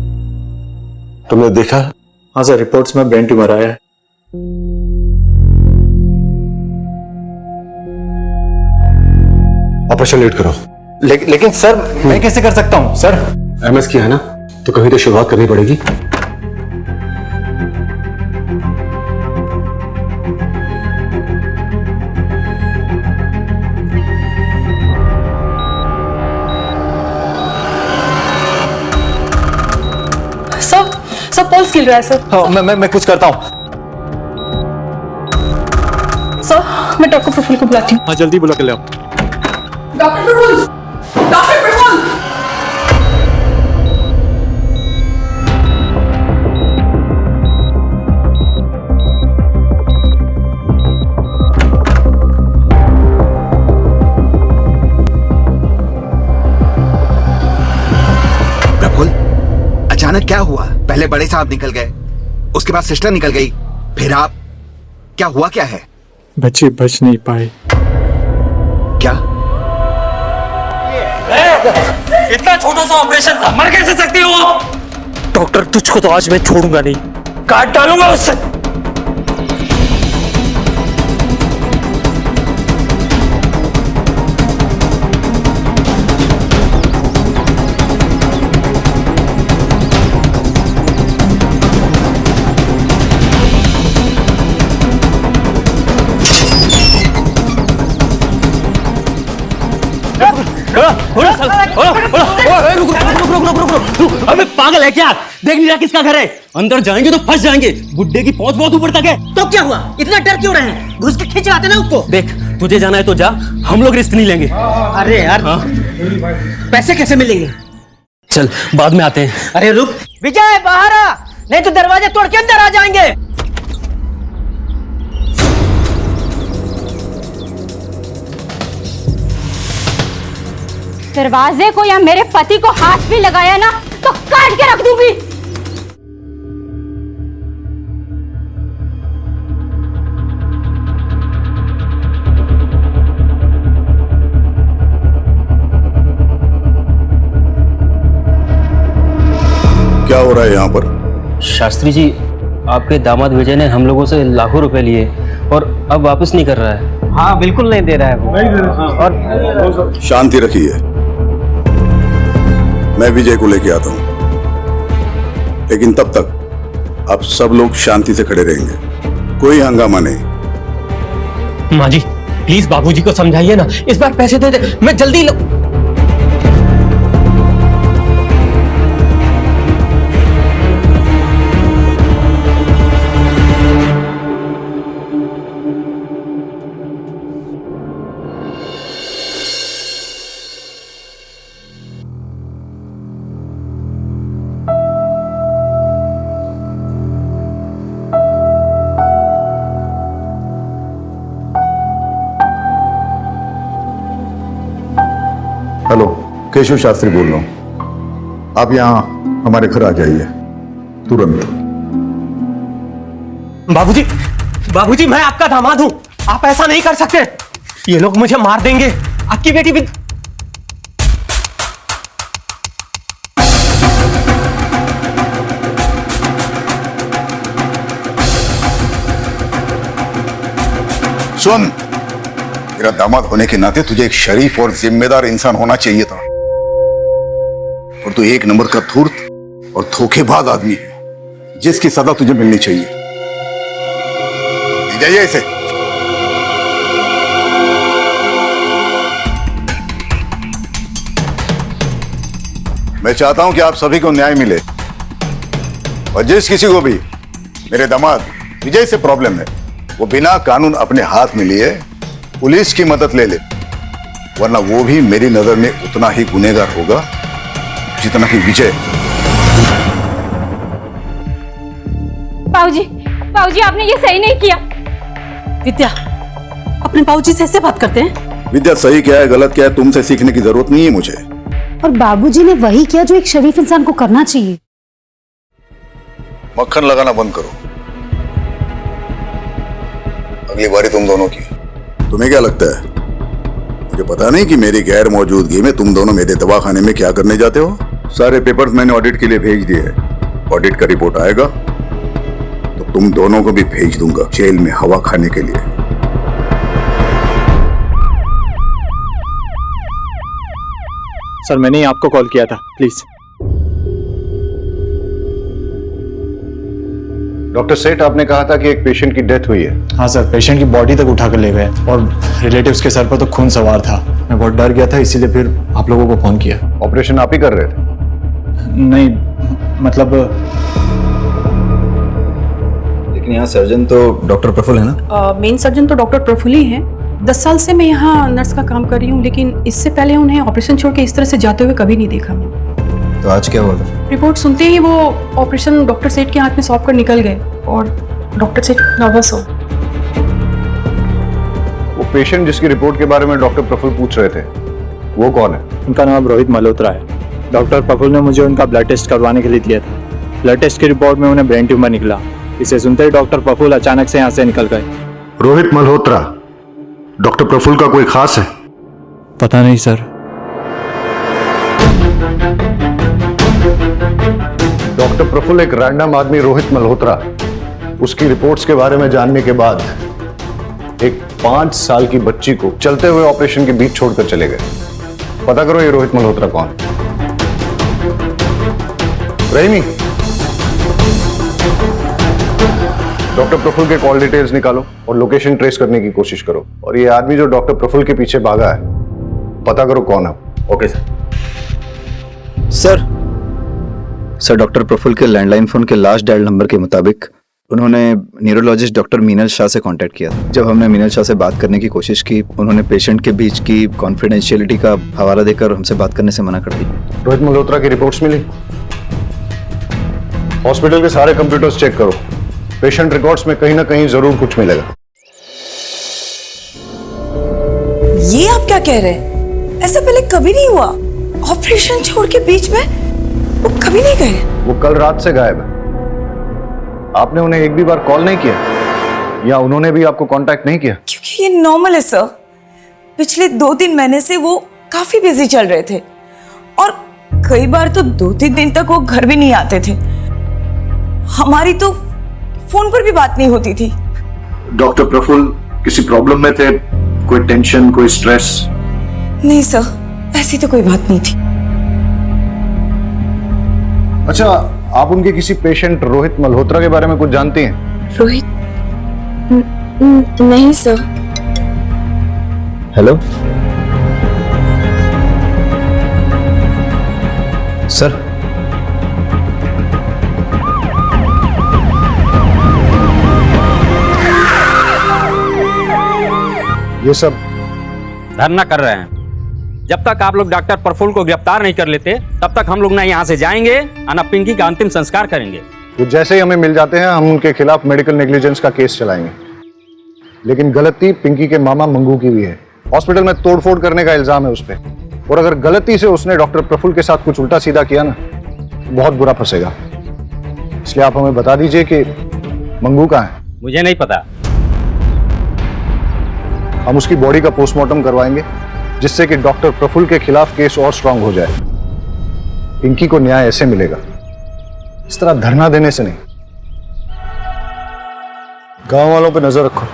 तुमने देखा? हाँ सर, रिपोर्ट्स में ब्रेन ट्यूमर आया है। ऑपरेशन लेट करो। लेकिन सर, मैं कैसे कर सकता हूँ सर? एमएस किया है ना, तो कहीं तो शुरुआत करनी पड़ेगी। सब पल्स गिर रहा है सर। हाँ, मैं कुछ करता हूँ। सर, मैं डॉक्टर प्रफुल्ल को बुलाती हूँ। हाँ, जल्दी बुला के ले आओ। डॉक्टर प्रफुल्ल! डॉक्टर प्रफुल्ल! प्रफुल्ल, अचानक क्या हुआ? पहले बड़े साहब निकल गए, उसके बाद सिस्टर निकल गई, फिर आप। क्या हुआ, क्या है? बच्चे बच नहीं पाए। क्या? इतना छोटा सा ऑपरेशन था, मर कैसे सकती हो? डॉक्टर, तुझको तो आज मैं छोड़ूंगा नहीं, काट डालूंगा उससे। अबे पागल है क्या? देख नहीं रहा किसका घर है? अंदर जाएंगे तो फंस जाएंगे। बुड्ढे की पहुंच बहुत ऊपर तक है। तो क्या हुआ? इतना डर क्यों रहे हैं? घुस के खींच लाते ना उसको। देख, तुझे जाना है तो जा, हम लोग रिस्क नहीं लेंगे। अरे यार, पैसे कैसे मिलेंगे? चल, बाद में आते हैं। अरे रुक विजय, बाहर आ, नहीं तो दरवाजे तोड़ के अंदर आ जाएंगे। दरवाजे को या मेरे पति को हाथ भी लगाया ना तो काट के रख दूंगी। क्या हो रहा है यहाँ पर? शास्त्री जी, आपके दामाद विजय ने हम लोगों से लाखों रुपए लिए और अब वापस नहीं कर रहा है। हाँ, बिल्कुल नहीं दे रहा है वो। और शांति रखिए, मैं विजय को लेके आता हूं, लेकिन तब तक आप सब लोग शांति से खड़े रहेंगे, कोई हंगामा नहीं। माँ जी, प्लीज बाबूजी को समझाइए ना, इस बार पैसे दे दे, मैं जल्दी केशव शास्त्री बोल रहा हूं। आप यहां हमारे घर आ जाइए तुरंत। बाबूजी, बाबूजी मैं आपका दामाद हूं, आप ऐसा नहीं कर सकते। ये लोग मुझे मार देंगे। आपकी बेटी भी। सुन, तेरा दामाद होने के नाते तुझे एक शरीफ और जिम्मेदार इंसान होना चाहिए था, और तू एक नंबर का धूर्त और धोखेबाज आदमी है, जिसकी सजा तुझे मिलनी चाहिए। ले जाइए इसे। मैं चाहता हूं कि आप सभी को न्याय मिले, और जिस किसी को भी मेरे दामाद विजय से प्रॉब्लम है वो बिना कानून अपने हाथ में लिए पुलिस की मदद ले ले, वरना वो भी मेरी नजर में उतना ही गुनहगार होगा जितना कि विजय। बाबूजी, बाबूजी आपने ये सही नहीं किया। विद्या, अपने बाबूजी से ऐसे बात करते हैं? विद्या, सही क्या है गलत क्या है तुमसे सीखने की जरूरत नहीं है मुझे। और बाबूजी ने वही किया जो एक शरीफ इंसान को करना चाहिए। मक्खन लगाना बंद करो, अगली बारी तुम दोनों की। तुम्हें क्या लगता है मुझे पता नहीं कि मेरी गैर मौजूदगी में तुम दोनों मेरे दवाखाने में क्या करने जाते हो? सारे पेपर्स मैंने ऑडिट के लिए भेज दिए हैं। ऑडिट का रिपोर्ट आएगा तो तुम दोनों को भी भेज दूंगा जेल में हवा खाने के लिए। सर मैंने ही आपको कॉल किया था, प्लीज। डॉक्टर सेठ, आपने कहा था कि एक पेशेंट की डेथ हुई है। हाँ सर, पेशेंट की बॉडी तक उठा कर ले गए और रिलेटिव्स के सर पर तो खून सवार था। मैं बहुत डर गया था, इसीलिए फिर आप लोगों को फोन किया। ऑपरेशन आप ही कर रहे थे? नहीं, मतलब लेकिन यहाँ सर्जन तो डॉक्टर प्रफुल्ल है ना? मेन सर्जन तो डॉक्टर प्रफुल्ल ही हैं। 10 साल से मैं यहाँ नर्स का काम कर रही हूँ, लेकिन इससे पहले उन्हें ऑपरेशन छोड़ के इस तरह से जाते हुए कभी नहीं देखा मैंने। तो आज क्या हुआ था? रिपोर्ट सुनते ही वो ऑपरेशन डॉक्टर सेठ के हाथ में सौंप कर निकल गए और डॉक्टर सेठ नर्वस हो। वो पेशेंट जिसकी रिपोर्ट के बारे में डॉक्टर प्रफुल्ल पूछ रहे थे, वो कौन है? उनका नाम रोहित मल्होत्रा है। डॉक्टर प्रफुल्ल ने मुझे उनका ब्लड टेस्ट करवाने के लिए दिया था। ब्लड टेस्ट की रिपोर्ट में उन्हें ब्रेन ट्यूमर निकला। इसे सुनते ही डॉक्टर प्रफुल्ल अचानक से यहाँ से निकल गए। रोहित मल्होत्रा डॉक्टर प्रफुल्ल का कोई खास है? पता नहीं सर। डॉक्टर प्रफुल्ल एक रैंडम आदमी रोहित मल्होत्रा, उसकी रिपोर्ट्स के बारे में जानने के बाद एक 5 साल की बच्ची को चलते हुए ऑपरेशन के बीच छोड़कर चले गए। पता करो ये रोहित मल्होत्रा कौन है। रहीमी, डॉक्टर प्रफुल्ल के कॉल डिटेल्स निकालो और लोकेशन ट्रेस करने की कोशिश करो, और ये आदमी जो डॉक्टर प्रफुल्ल के पीछे भागा है पता करो कौन है। Okay sir. Sir, doctor Praful के लैंडलाइन फोन के लास्ट डायल नंबर के मुताबिक उन्होंने न्यूरोलॉजिस्ट डॉक्टर मीनल शाह से कांटेक्ट किया। जब हमने मीनल शाह से बात करने की कोशिश की, उन्होंने पेशेंट के बीच की कॉन्फिडेंशियलिटी का हवाला देकर हमसे बात करने से मना कर दी। रोहित मल्होत्रा की रिपोर्ट्स मिली? हॉस्पिटल के सारे कंप्यूटर्स चेक करो, पेशेंट रिकॉर्ड्स में कहीं ना कहीं जरूर कुछ मिलेगा। ये आप क्या कह रहे हैं? ऐसा पहले कभी नहीं हुआ। ऑपरेशन छोड़ के बीच में वो कभी नहीं गए। वो कल रात से गायब है। आपने उन्हें एक भी बार कॉल नहीं किया या उन्होंने भी आपको कांटेक्ट नहीं किया? क्योंकि ये नॉर्मल है सर। पिछले 2-3 महीने से वो काफी बिजी चल रहे थे और कई बार तो 2-3 दिन तक वो घर भी नहीं आते थे। हमारी तो फोन पर भी बात नहीं होती थी। डॉक्टर प्रफुल्ल किसी प्रॉब्लम में थे? कोई टेंशन, कोई स्ट्रेस? नहीं सर, ऐसी तो कोई बात नहीं थी। अच्छा, आप उनके किसी पेशेंट रोहित मल्होत्रा के बारे में कुछ जानती हैं? रोहित? नहीं सर। Hello sir. ये सब धरना कर रहे हैं। जब तक आप लोग डॉक्टर प्रफुल्ल को गिरफ्तार नहीं कर लेते तब तक हम लोग ना यहाँ से जाएंगे और ना पिंकी का अंतिम संस्कार करेंगे। तो जैसे ही हमें मिल जाते हैं हम उनके खिलाफ मेडिकल नेग्लिजेंस का केस चलाएंगे। लेकिन गलती पिंकी के मामा मंगू की भी है। हॉस्पिटल में तोड़फोड़ करने का इल्जाम है उस पर। और अगर गलती से उसने डॉक्टर प्रफुल्ल के साथ कुछ उल्टा सीधा किया ना, बहुत बुरा फंसेगा। इसलिए आप हमें बता दीजिए कि मंगू कहाँ है। मुझे नहीं पता। हम उसकी बॉडी का पोस्टमार्टम करवाएंगे, जिससे कि डॉक्टर प्रफुल्ल के खिलाफ केस और स्ट्रांग हो जाए। पिंकी को न्याय ऐसे मिलेगा, इस तरह धरना देने से नहीं। गांव वालों पे नजर रखो।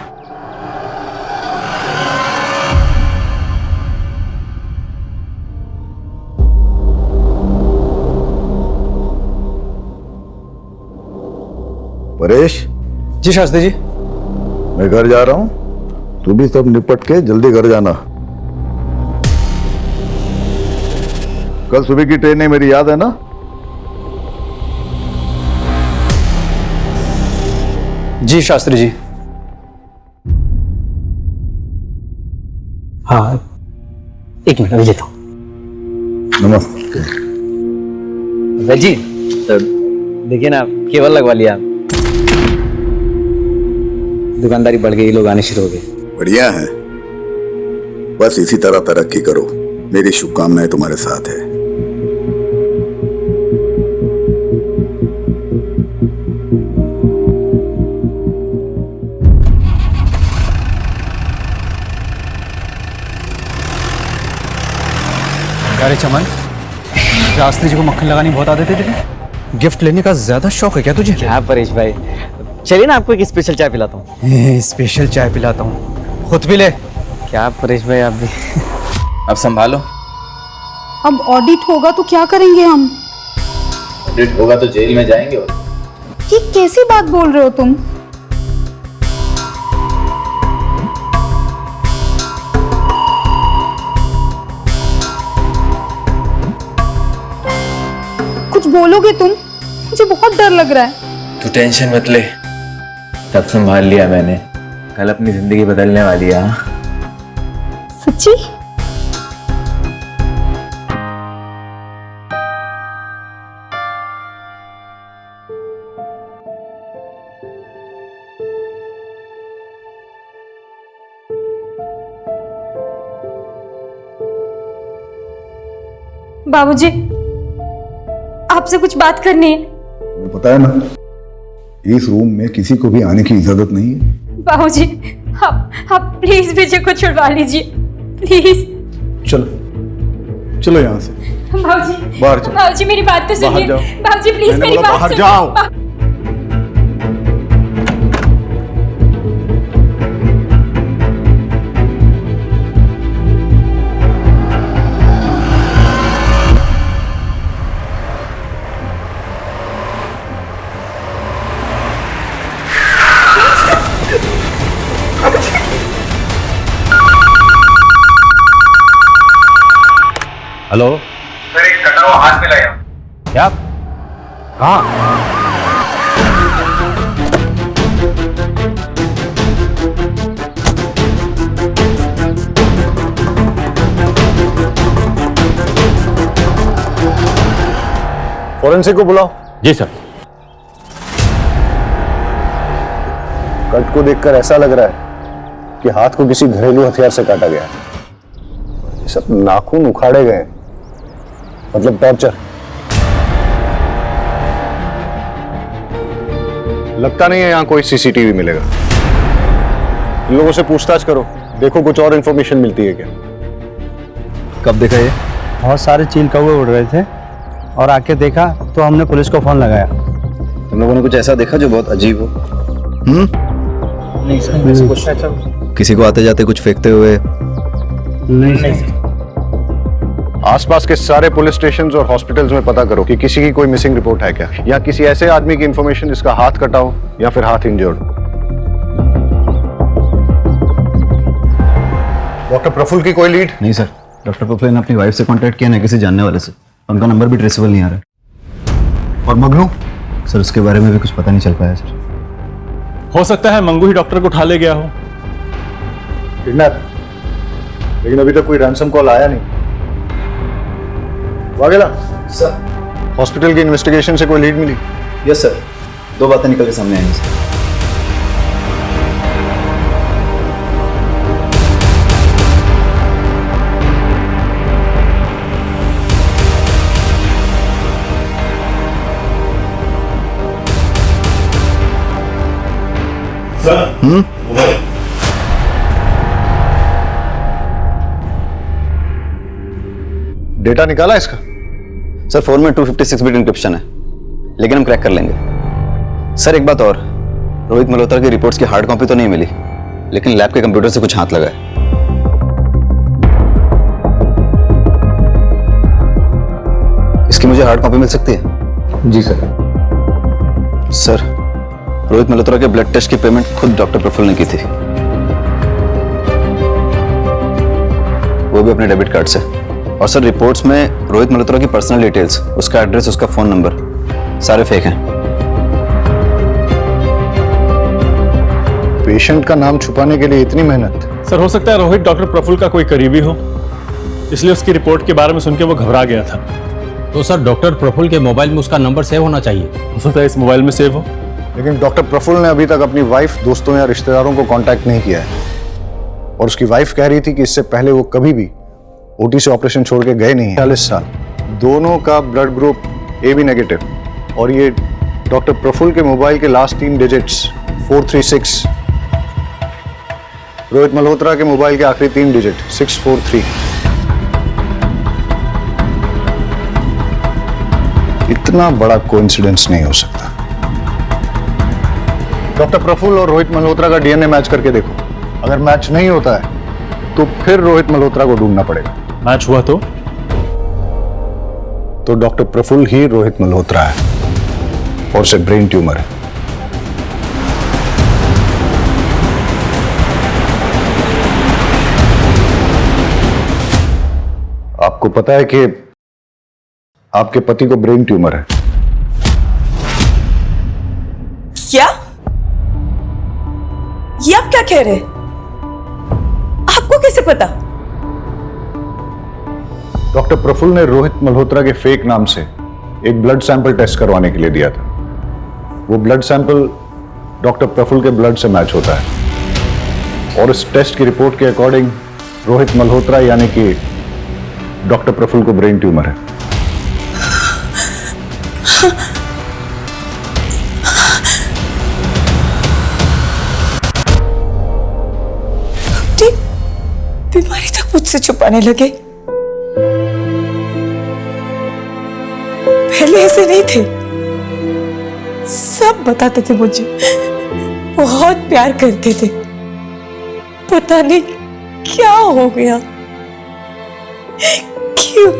परेश। जी शास्त्री जी। मैं घर जा रहा हूं, तू भी सब निपट के जल्दी घर जाना। कल सुबह की ट्रेन है, मेरी याद है ना? जी शास्त्री जी। हाँ, एक मिनट अभी लेता हूँ। नमस्ते। जी देखिए ना, केबल लगवा लिया, दुकानदारी बढ़ गई, लोग आने शुरू हो गए। बढ़िया है, बस इसी तरह तरक्की करो। मेरी शुभकामनाएं तुम्हारे साथ है। अरे चमन, शास्त्री जी को मक्खन लगानी बहुत आदत है तुझे? गिफ्ट लेने का ज्यादा शौक है क्या तुझे? क्या परेश भाई, चलिए ना आपको एक स्पेशल चाय पिलाता हूँ। स्पेशल चाय पिलाता हूँ, खुद भी ले। क्या परेश भाई आप भी। अब संभालो। अब ऑडिट होगा तो क्या करेंगे हम? ऑडिट होगा तो जेल में जाएंगे। और ये कैसी बात बोल रहे हो तुम? कुछ बोलोगे तुम? मुझे बहुत डर लग रहा है। तू टेंशन मत ले, सब संभाल लिया मैंने। कल अपनी जिंदगी बदलने वाली है। सच्ची? बाबूजी, आपसे कुछ बात करनी है। तुम्हें पता है ना, इस रूम में किसी को भी आने की इजाजत नहीं है। बाबूजी, आप प्लीज विजय को छुड़वा लीजिए, प्लीज। चलो चलो यहाँ से बाबूजी, बाहर चलो। बाबूजी मेरी बात तो बाहर सुनिए। जाओ। बाबूजी प्लीज मैंने मेरी बोला बात बाहर सुनिए। जाओ। हेलो सर, एक कटा हुआ हाथ मिला यहाँ। क्या? कहाँ? फॉरेंसिक को बुलाओ। जी सर। कट को देखकर ऐसा लग रहा है कि हाथ को किसी घरेलू हथियार से काटा गया है। सब नाखून उखाड़े गए, मतलब टॉर्चर। लगता नहीं है यहां कोई सीसीटीवी मिलेगा। इन लोगों से पूछताछ करो, देखो कुछ और इंफॉर्मेशन मिलती है क्या। कब देखा ये? बहुत सारे चील कौवे उड़ रहे थे और आके देखा तो हमने पुलिस को फोन लगाया। तुम लोगों ने कुछ ऐसा देखा जो बहुत अजीब हो? नहीं सर। किसी को आते जाते कुछ फेंकते हुए? नहीं सर। आसपास के सारे पुलिस स्टेशंस और हॉस्पिटल्स में पता करो कि किसी की कोई मिसिंग रिपोर्ट है क्या, या किसी ऐसे आदमी की इंफॉर्मेशन जिसका हाथ कटा हो या फिर हाथ इंजर्ड। डॉक्टर प्रफुल्ल की कोई लीड? नहीं सर, डॉक्टर प्रफुल्ल ने अपनी वाइफ से कांटेक्ट किया ना किसी जानने वाले से, उनका नंबर भी ट्रेसेबल नहीं आ रहा। और मगनू? सर उसके बारे में भी कुछ पता नहीं चल पाया सर। हो सकता है मंगू ही डॉक्टर को उठा ले गया हो। किडनैप? लेकिन अभी तक कोई रैंसम कॉल आया नहीं। वाघेला सर, हॉस्पिटल की इन्वेस्टिगेशन से कोई लीड मिली? यस सर, 2 बातें निकल के सामने आई सर। डेटा निकाला इसका? सर फोन में 256 बिट इंक्रिप्शन है, लेकिन हम क्रैक कर लेंगे। सर एक बात और, रोहित मल्होत्रा की रिपोर्ट्स की हार्ड कॉपी तो नहीं मिली, लेकिन लैब के कंप्यूटर से कुछ हाथ लगा है। इसकी मुझे हार्ड कॉपी मिल सकती है? जी सर। सर रोहित मल्होत्रा के ब्लड टेस्ट की पेमेंट खुद डॉक्टर प्रफुल्ल ने की थी, वो भी अपने डेबिट कार्ड से। और सर रिपोर्ट्स में रोहित मल्होत्रा की पर्सनल डिटेल्स, उसका एड्रेस, उसका फोन नंबर सारे फेक हैं। पेशेंट का नाम छुपाने के लिए इतनी मेहनत? सर हो सकता है रोहित डॉक्टर प्रफुल्ल का कोई करीबी हो, इसलिए उसकी रिपोर्ट के बारे में सुन के वो घबरा गया था। तो सर डॉक्टर प्रफुल्ल के मोबाइल में उसका नंबर सेव होना चाहिए। हो सकता है इस मोबाइल में सेव हो। लेकिन डॉक्टर प्रफुल्ल ने अभी तक अपनी वाइफ, दोस्तों या रिश्तेदारों को कांटेक्ट नहीं किया है, और उसकी वाइफ कह रही थी कि इससे पहले वो कभी भी ओटी से ऑपरेशन छोड़ के गए नहीं। 40 साल, दोनों का ब्लड ग्रुप AB नेगेटिव, और ये डॉक्टर प्रफुल्ल के मोबाइल के लास्ट 3 डिजिट्स 436, रोहित मल्होत्रा के मोबाइल के आखिरी 3 डिजिट 643। इतना बड़ा कोइंसिडेंस नहीं हो सकता। डॉक्टर प्रफुल्ल और रोहित मल्होत्रा का DNA मैच करके देखो, अगर मैच नहीं होता है तो फिर रोहित मल्होत्रा को ढूंढना पड़ेगा। मैच हुआ तो डॉक्टर प्रफुल्ल ही रोहित मल्होत्रा है, और उसे ब्रेन ट्यूमर है। आपको पता है कि आपके पति को ब्रेन ट्यूमर है? क्या? ये आप क्या कह रहे हैं? आपको कैसे पता? डॉक्टर प्रफुल्ल ने रोहित मल्होत्रा के फेक नाम से एक ब्लड सैंपल टेस्ट करवाने के लिए दिया था। वो ब्लड सैंपल डॉक्टर प्रफुल्ल के ब्लड से मैच होता है, और इस टेस्ट की रिपोर्ट के अकॉर्डिंग रोहित मल्होत्रा यानी कि डॉक्टर प्रफुल्ल को ब्रेन ट्यूमर है। बीमारी तक मुझसे छुपाने लगे। पहले ऐसे नहीं थे, सब बताते थे मुझे, बहुत प्यार करते थे। पता नहीं क्या हो गया, क्यों?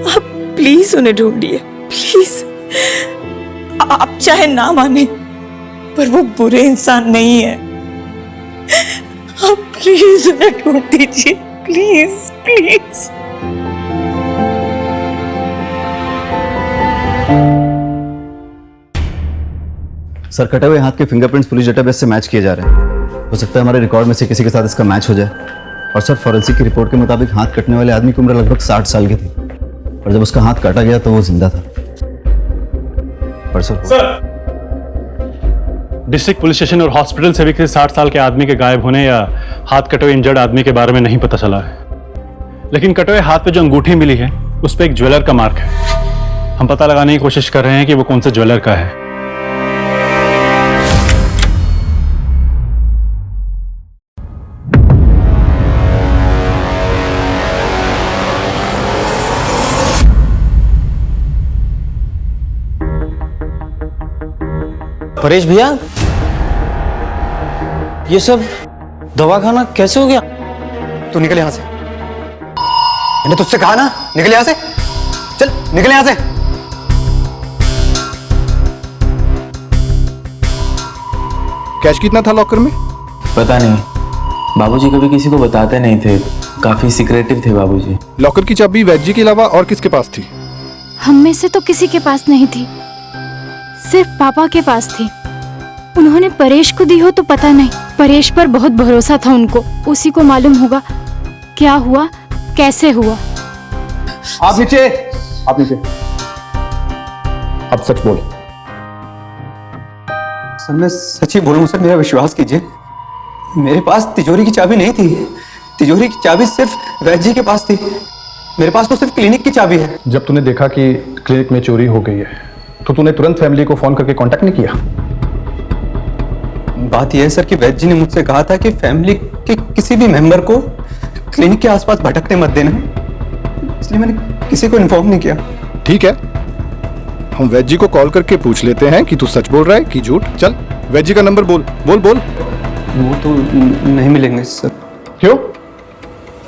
आप प्लीज उन्हें ढूंढिए, प्लीज। आप चाहे ना माने, पर वो बुरे इंसान नहीं है। आप प्लीज उन्हें ढूंढ दीजिए, प्लीज प्लीज। सर कटे हुए हाथ के फिंगरप्रिंट्स पुलिस डेटाबेस से मैच किए जा रहे हैं। हो सकता है हमारे रिकॉर्ड में से किसी के साथ इसका मैच हो जाए। और सर फॉरेंसिक की रिपोर्ट के मुताबिक हाथ कटने वाले आदमी की उम्र लगभग 60 साल की थी, और जब उसका हाथ काटा गया तो वो जिंदा था। पर सर डिस्ट्रिक्ट पुलिस स्टेशन और हॉस्पिटल से भी किसी 60 साल के आदमी के गायब होने या हाथ कटे हुए इंजर्ड आदमी के बारे में नहीं पता चला है। लेकिन कटे हुए हाथ पे जो अंगूठी मिली है उस पे एक ज्वेलर का मार्क है। हम पता लगाने की कोशिश कर रहे हैं कि वो कौन से ज्वेलर का है। परेश भैया, ये सब दवाखाना कैसे हो गया? तू निकल यहां से। मैंने तुझसे कहा ना, निकल यहां से। चल निकल यहां से। कैश कितना था लॉकर में? पता नहीं, बाबूजी कभी किसी को बताते नहीं थे, काफी सिक्रेटिव थे बाबूजी। लॉकर की चाबी वैद्य के अलावा और किसके पास थी? हम में से तो किसी के पास नहीं थी, सिर्फ पापा के पास थी। उन्होंने परेश को दी हो तो पता नहीं, परेश पर बहुत भरोसा था उनको, उसी को मालूम होगा क्या हुआ, कैसे हुआ। आप नीचे, आप नीचे। अब सच बोल। सर मैं सच ही बोल रहा हूं सर, मेरा विश्वास कीजिए। मेरे पास तिजोरी की चाबी नहीं थी। तिजोरी की चाबी सिर्फ वैद्य जी के पास थी। मेरे पास तो सिर्फ क्लिनिक की चाबी है। जब तूने देखा कि क्लिनिक में चोरी हो गई है तो तूने तुरंत फैमिली को फोन करके कांटेक्ट नहीं किया? बात यह है सर कि वैद्य जी ने मुझसे कहा था कि फैमिली के किसी भी मेंबर को क्लिनिक के आसपास भटकने मत देना, इसलिए मैंने किसी को इन्फॉर्म नहीं किया। ठीक है, हम वैद्य जी को कॉल करके पूछ लेते हैं कि तू सच बोल रहा है कि झूठ। चल वैद्य जी का नंबर बोल बोल बोल। वो तो नहीं मिलेंगे सर। क्यों?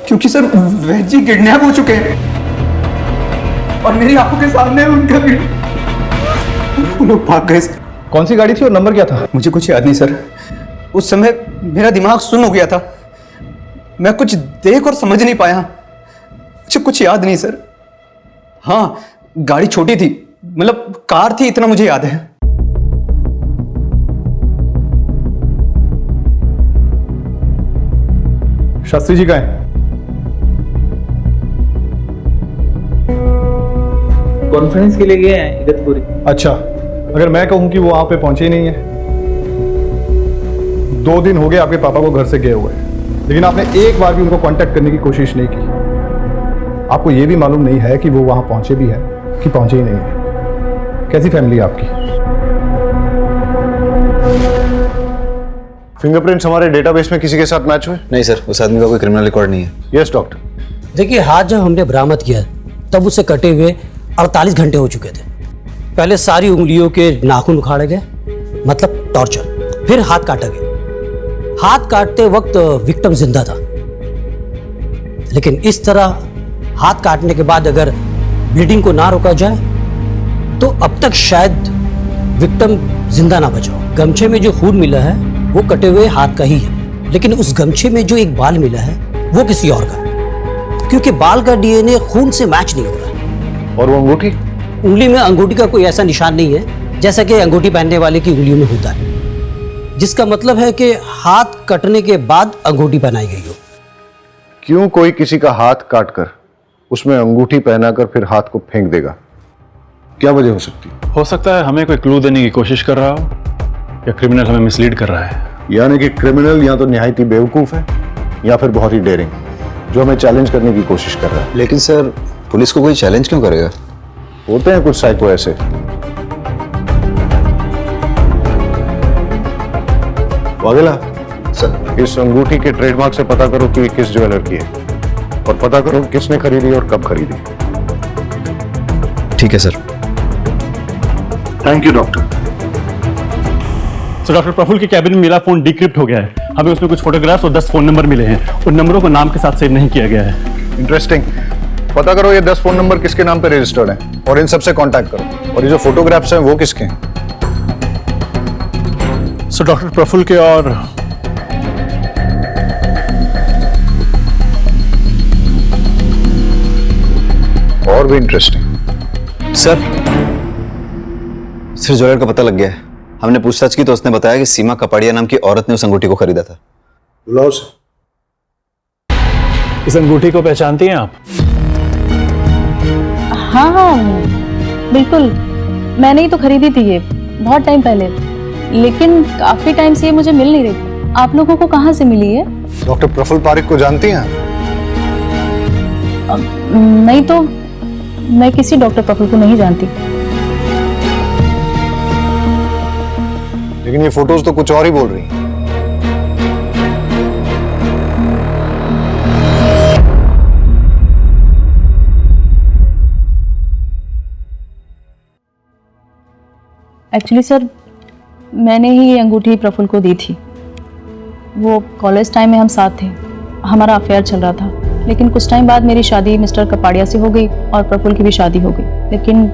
क्योंकि सर वैद्य जी किडनैप हो चुके हैं और मेरी आंखों के सामने उनका वो लोग भाग गए। कौन सी गाड़ी थी और नंबर क्या था? मुझे कुछ याद नहीं सर, उस समय मेरा दिमाग सुन्न हो गया था, मैं कुछ देख और समझ नहीं पाया, मुझे कुछ याद नहीं सर। हाँ, गाड़ी छोटी थी, मतलब कार थी, इतना मुझे याद है। शास्त्री जी का है? कॉन्फ्रेंस के लिए गए हैं इगतपुरी। अच्छा, अगर मैं कहूं कि वो वहां पे पहुंचे ही नहीं है। 2 दिन हो गए आपके पापा को घर से गए हुए, लेकिन आपने एक बार भी उनको कांटेक्ट करने की कोशिश नहीं की। आपको ये भी मालूम नहीं है कि वो वहां पहुंचे भी हैं कि पहुंचे ही नहीं है। कैसी फैमिली है आपकी? फिंगरप्रिंट्स हमारे डेटाबेस में किसी के साथ मैच हुए? नहीं सर, उस आदमी का कोई क्रिमिनल रिकॉर्ड नहीं है। Yes doctor. देखिए, हाथ जब हमने बरामद किया तब उसे कटे हुए 48 घंटे हो चुके थे। पहले सारी उंगलियों के नाखून उखाड़े गए, मतलब टॉर्चर, फिर हाथ काटा गया। हाथ काटते वक्त विक्टिम जिंदा था, लेकिन इस तरह हाथ काटने के बाद अगर ब्लीडिंग को ना रोका जाए तो अब तक शायद विक्टिम जिंदा ना बचा हो। गमछे में जो खून मिला है वो कटे हुए हाथ का ही है, लेकिन उस गमछे में जो एक बाल मिला है वो किसी और का, क्योंकि बाल का डीएनए खून से मैच नहीं हो रहा। और वो अंगूठी? उंगली में अंगूठी का कोई ऐसा निशान नहीं है जैसा कि अंगूठी पहनने वाले की उंगलियों में होता है, जिसका मतलब है कि हाथ कटने के बाद अंगूठी पहनाई गई हो। क्यों कोई किसी का हाथ काटकर उसमें अंगूठी पहनाकर फिर हाथ को फेंक देगा? क्या वजह हो सकती है? हो सकता है हमें कोई क्लू देने की कोशिश कर रहा हो, या क्रिमिनल हमें मिसलीड कर रहा है। यानी कि क्रिमिनल या तो निहायत ही बेवकूफ है या फिर बहुत ही डेयरिंग, जो हमें चैलेंज करने की कोशिश कर रहा है। लेकिन सर, पुलिस को कोई चैलेंज क्यों करेगा? होते हैं कुछ साइको ऐसे। वागेला सर, इस अंगूठी के ट्रेडमार्क से पता करो कि किस ज्वेलर की है, और पता करो किसने खरीदी और कब खरीदी। ठीक है सर। Thank you doctor. तो डॉक्टर प्रफुल्ल के कैबिन में मिला फोन डिक्रिप्ट हो गया है। हमें उसमें कुछ फोटोग्राफ्स और 10 फोन नंबर मिले हैं। उन नंबरों को नाम के साथ सेव नहीं किया गया है। इंटरेस्टिंग। पता करो ये 10 फोन नंबर किसके नाम पे रजिस्टर्ड हैं और इन सबसे कांटेक्ट करो। और ये जो फोटोग्राफ्स हैं वो किसके हैं? सो डॉक्टर प्रफुल्ल के और भी इंटरेस्टिंग। सर ज्वेलर का पता लग गया है। हमने पूछताछ की तो उसने बताया कि सीमा कपाड़िया नाम की औरत ने उस अंगूठी को खरीदा था। बुलाओ से। इस अंगूठी को पहचानती हैं आप? हाँ हाँ बिल्कुल, मैंने ही तो खरीदी थी ये बहुत टाइम पहले, लेकिन काफी टाइम से ये मुझे मिल नहीं रही। आप लोगों को कहाँ से मिली है? डॉक्टर प्रफुल्ल पारिक को जानती हैं? नहीं तो मैं किसी डॉक्टर प्रफुल्ल को नहीं जानती। लेकिन ये फोटोज तो कुछ और ही बोल रही हैं। एक्चुअली सर, मैंने ही ये अंगूठी प्रफुल्ल को दी थी। वो कॉलेज टाइम में हम साथ थे, हमारा अफेयर चल रहा था, लेकिन कुछ टाइम बाद मेरी शादी मिस्टर कपाड़िया से हो गई और प्रफुल्ल की भी शादी हो गई, लेकिन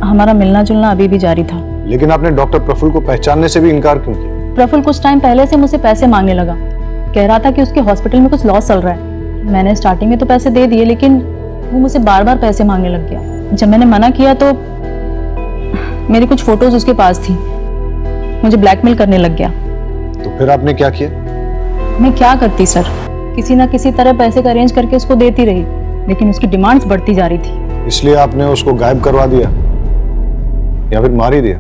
हमारा मिलना जुलना अभी भी जारी था। लेकिन आपने डॉक्टर प्रफुल्ल को पहचानने से भी इनकार क्यों किया? प्रफुल्ल कुछ टाइम पहले से मुझसे पैसे मांगने लगा, कह रहा था कि उसके हॉस्पिटल में कुछ लॉस चल रहा है। मैंने स्टार्टिंग में तो पैसे दे दिए, लेकिन वो मुझसे बार बार पैसे मांगने लग गया। जब मैंने मना किया तो मेरी कुछ फोटोज उसके पास थी, मुझे ब्लैकमेल करने लग गया। तो फिर आपने क्या किया? मैं क्या करती सर, किसी ना किसी तरह पैसे का अरेंज करके उसको देती रही, लेकिन उसकी डिमांड्स बढ़ती जा रही थी। इसलिए आपने उसको गायब करवा दिया या फिर मार ही दिया?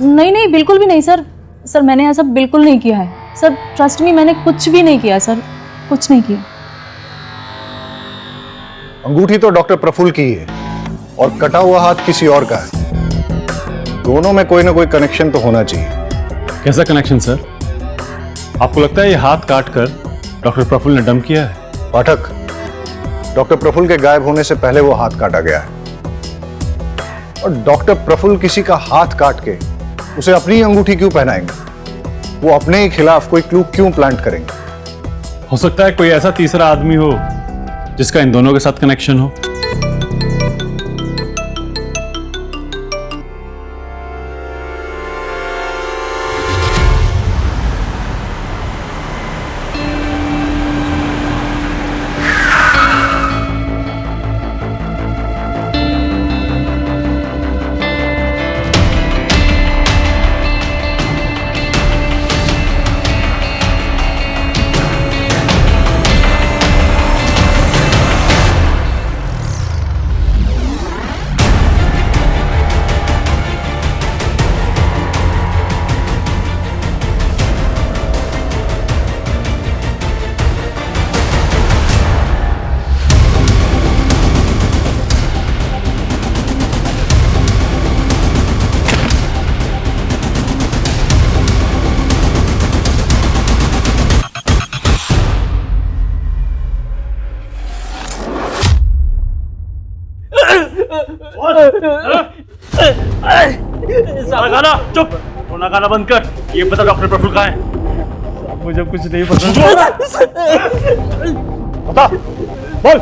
नहीं नहीं, बिल्कुल भी नहीं सर। सर मैंने ऐसा बिल्कुल नहीं किया है सर, ट्रस्ट मी, मैंने कुछ भी नहीं किया सर, कुछ नहीं किया। अंगूठी तो डॉक्टर प्रफुल्ल की है और कटा हुआ हाथ किसी और का है। दोनों में कोई ना कोई कनेक्शन तो होना चाहिए। कैसा कनेक्शन सर? आपको लगता है ये हाथ काट कर डॉक्टर प्रफुल्ल ने डंप किया है? पाठक, डॉक्टर प्रफुल्ल के गायब होने से पहले वो हाथ काटा गया है, और डॉक्टर प्रफुल्ल किसी का हाथ काट के उसे अपनी अंगूठी क्यों पहनाएंगे? वो अपने ही खिलाफ कोई क्लू क्यों प्लांट करेंगे? हो सकता है कोई ऐसा तीसरा आदमी हो जिसका इन दोनों के साथ कनेक्शन हो। गाना चुप, रोना गाना बंद कर। ये बता डॉक्टर प्रफुल्ल कहाँ है? मुझे कुछ नहीं पता। बता, बोल।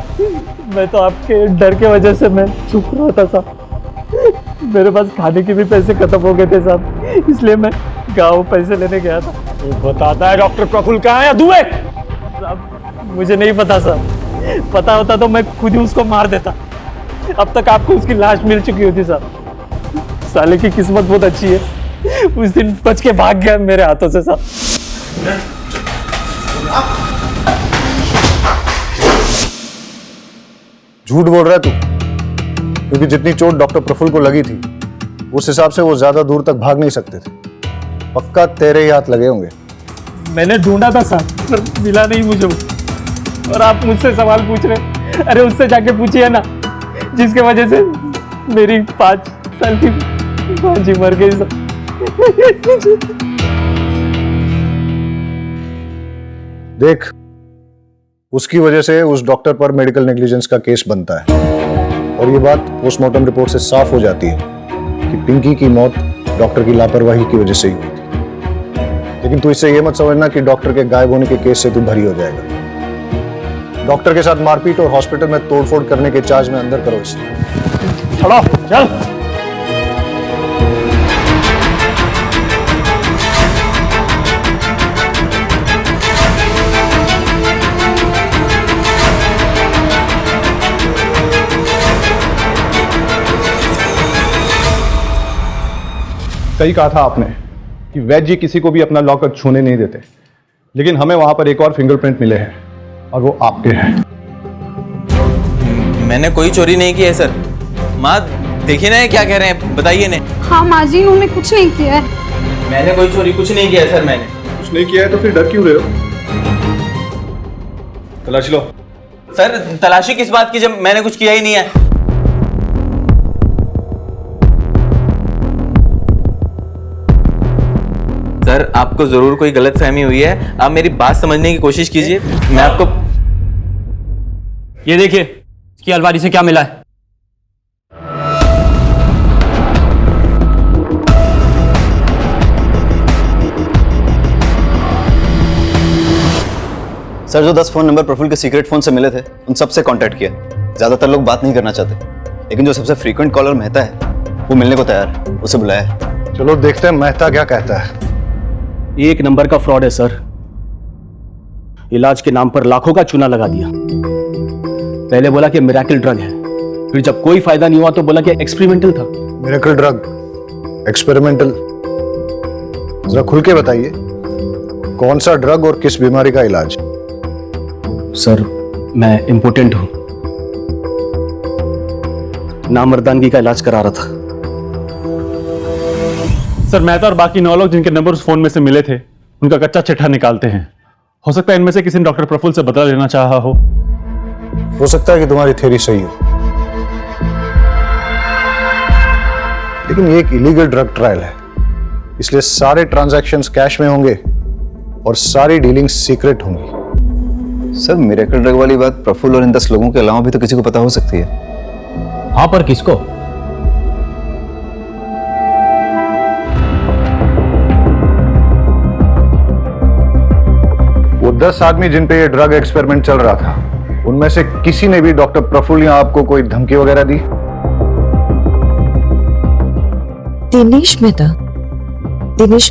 मैं तो आपके डर के वजह से मैं चुप रहा था साहब। मेरे पास खाने के भी पैसे खत्म हो गए थे साहब, इसलिए मैं गाँव पैसे लेने गया था। तो बताता है डॉक्टर प्रफुल्ल कहाँ है या दुए? साहब मुझे नहीं पता साहब, पता होता तो मैं खुद ही उसको मार देता। अब तक आपको उसकी लाश मिल चुकी होती साहब। साले की किस्मत बहुत अच्छी है, उस दिन बच के भाग गया मेरे हाथों से साहब। झूठ बोल रहा है तू, क्योंकि जितनी चोट डॉक्टर प्रफुल्ल को लगी थी उस हिसाब से वो ज्यादा दूर तक भाग नहीं सकते थे। पक्का तेरे ही हाथ लगे होंगे। मैंने ढूंढा था साहब, पर मिला नहीं मुझे वो। और आप मुझसे सवाल पूछ रहे? अरे उससे जाके पूछिए ना, जिसके वजह से मेरी 5 साल की भांजी मर गई साहब। देख, उसकी वजह से उस डॉक्टर पर मेडिकल नेग्लिजेंस का केस बनता है, और ये बात पोस्टमार्टम रिपोर्ट से साफ हो जाती है कि पिंकी की मौत डॉक्टर की लापरवाही की वजह से ही हुई थी। लेकिन तू इससे ये मत समझना कि डॉक्टर के गायब होने के केस से तू भरी हो जाएगा। डॉक्टर के साथ मारपीट और हॉस्पिटल में तोड़फोड़ करने के चार्ज में अंदर करो इसे। चलो चल। सही कहा था आपने कि वैद्य जी किसी को भी अपना लॉकर छूने नहीं देते, लेकिन हमें वहां पर एक और फिंगरप्रिंट मिले हैं, और वो आपके हैं। मैंने कोई चोरी नहीं की है सर। माँ देखिए ना क्या कह रहे हैं, बताइए ना। हाँ माँ जी, उन्होंने कुछ नहीं किया है। मैंने कोई चोरी कुछ नहीं किया है सर। मैंने कुछ नहीं किया है तो फिर डर क्यों रहे हो? तलाशी लो। सर तलाशी किस बात की, जब मैंने कुछ किया ही नहीं है। सर आपको जरूर कोई गलतफहमी हुई है, आप मेरी बात समझने की कोशिश कीजिए। मैं आपको ये देखिए इसकी अलमारी से क्या मिला है। सर जो 10 फोन नंबर प्रफुल्ल के सीक्रेट फोन से मिले थे उन सब से कांटेक्ट किया। ज्यादातर लोग बात नहीं करना चाहते, लेकिन जो सबसे फ्रीक्वेंट कॉलर मेहता है वो मिलने को तैयार है, उसे बुलाया है। चलो देखते हैं मेहता क्या कहता है। एक नंबर का फ्रॉड है सर। इलाज के नाम पर लाखों का चूना लगा दिया। पहले बोला कि मिरेकल ड्रग है, फिर जब कोई फायदा नहीं हुआ तो बोला कि एक्सपेरिमेंटल था। मिरेकल ड्रग, एक्सपेरिमेंटल, जरा खुल के बताइए कौन सा ड्रग और किस बीमारी का इलाज? सर मैं इम्पोर्टेंट हूं, नामर्दानगी का इलाज करा रहा था। सर मेहता और बाकी 9 लोग जिनके नंबर उस फोन में से मिले थे उनका कच्चा चिट्ठा निकालते हैं। हो सकता है इनमें से किसी ने डॉक्टर प्रफुल्ल से बदला लेना चाहा हो सकता है कि तुम्हारी थ्योरी सही हो, लेकिन ये एक इलीगल ड्रग ट्रायल है, इसलिए सारे ट्रांजैक्शंस कैश में होंगे और सारी डीलिंग सीक्रेट होंगी। सर मिरेकल ड्रग वाली बात प्रफुल्ल और इन 10 लोगों के अलावा भी तो किसी को पता हो सकती है। हाँ, पर किसको? वो 10 आदमी जिन पे ये ड्रग एक्सपेरिमेंट चल रहा था, उनमें से किसी ने भी डॉक्टर प्रफुल्ल या आपको कोई धमकी वगैरह दी? दिनेश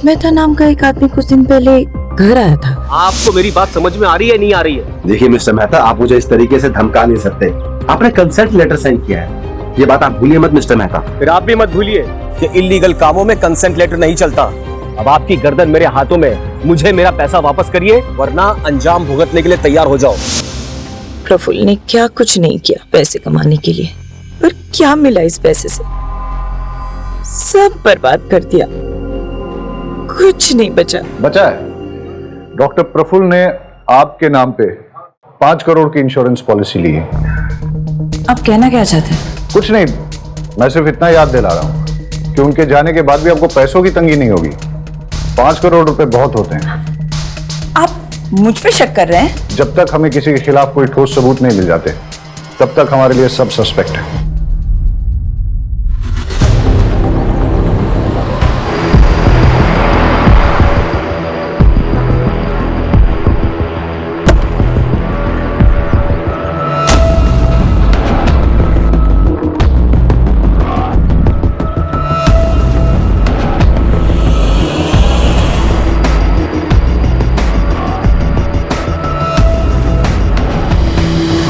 मेहता नाम का एक आदमी कुछ दिन पहले घर आया था। आपको मेरी बात समझ में आ रही है नहीं आ रही है? देखिए मिस्टर मेहता, आप मुझे इस तरीके से धमका नहीं सकते। आपने कंसेंट लेटर साइन किया है, ये बात आप भूलिए मत मिस्टर मेहता। फिर आप भी मत भूलिए कि इलीगल कामों में कंसेंट लेटर नहीं चलता। अब आपकी गर्दन मेरे हाथों में, मुझे मेरा पैसा वापस करिए वरना अंजाम भुगतने के लिए तैयार हो जाओ। प्रफुल्ल ने क्या कुछ नहीं किया पैसे कमाने के लिए, पर क्या मिला इस पैसे से? सब बर्बाद कर दिया, कुछ नहीं बचा है। डॉक्टर प्रफुल्ल ने आपके नाम पे 5 करोड़ की इंश्योरेंस पॉलिसी ली है। आप कहना क्या चाहते हैं? कुछ नहीं, मैं सिर्फ इतना याद दिला रहा हूँ कि उनके जाने के बाद भी आपको पैसों की तंगी नहीं होगी। 5 करोड़ रुपए बहुत होते हैं। आप मुझ पे शक कर रहे हैं? जब तक हमें किसी के खिलाफ कोई ठोस सबूत नहीं मिल जाते, तब तक हमारे लिए सब सस्पेक्ट है।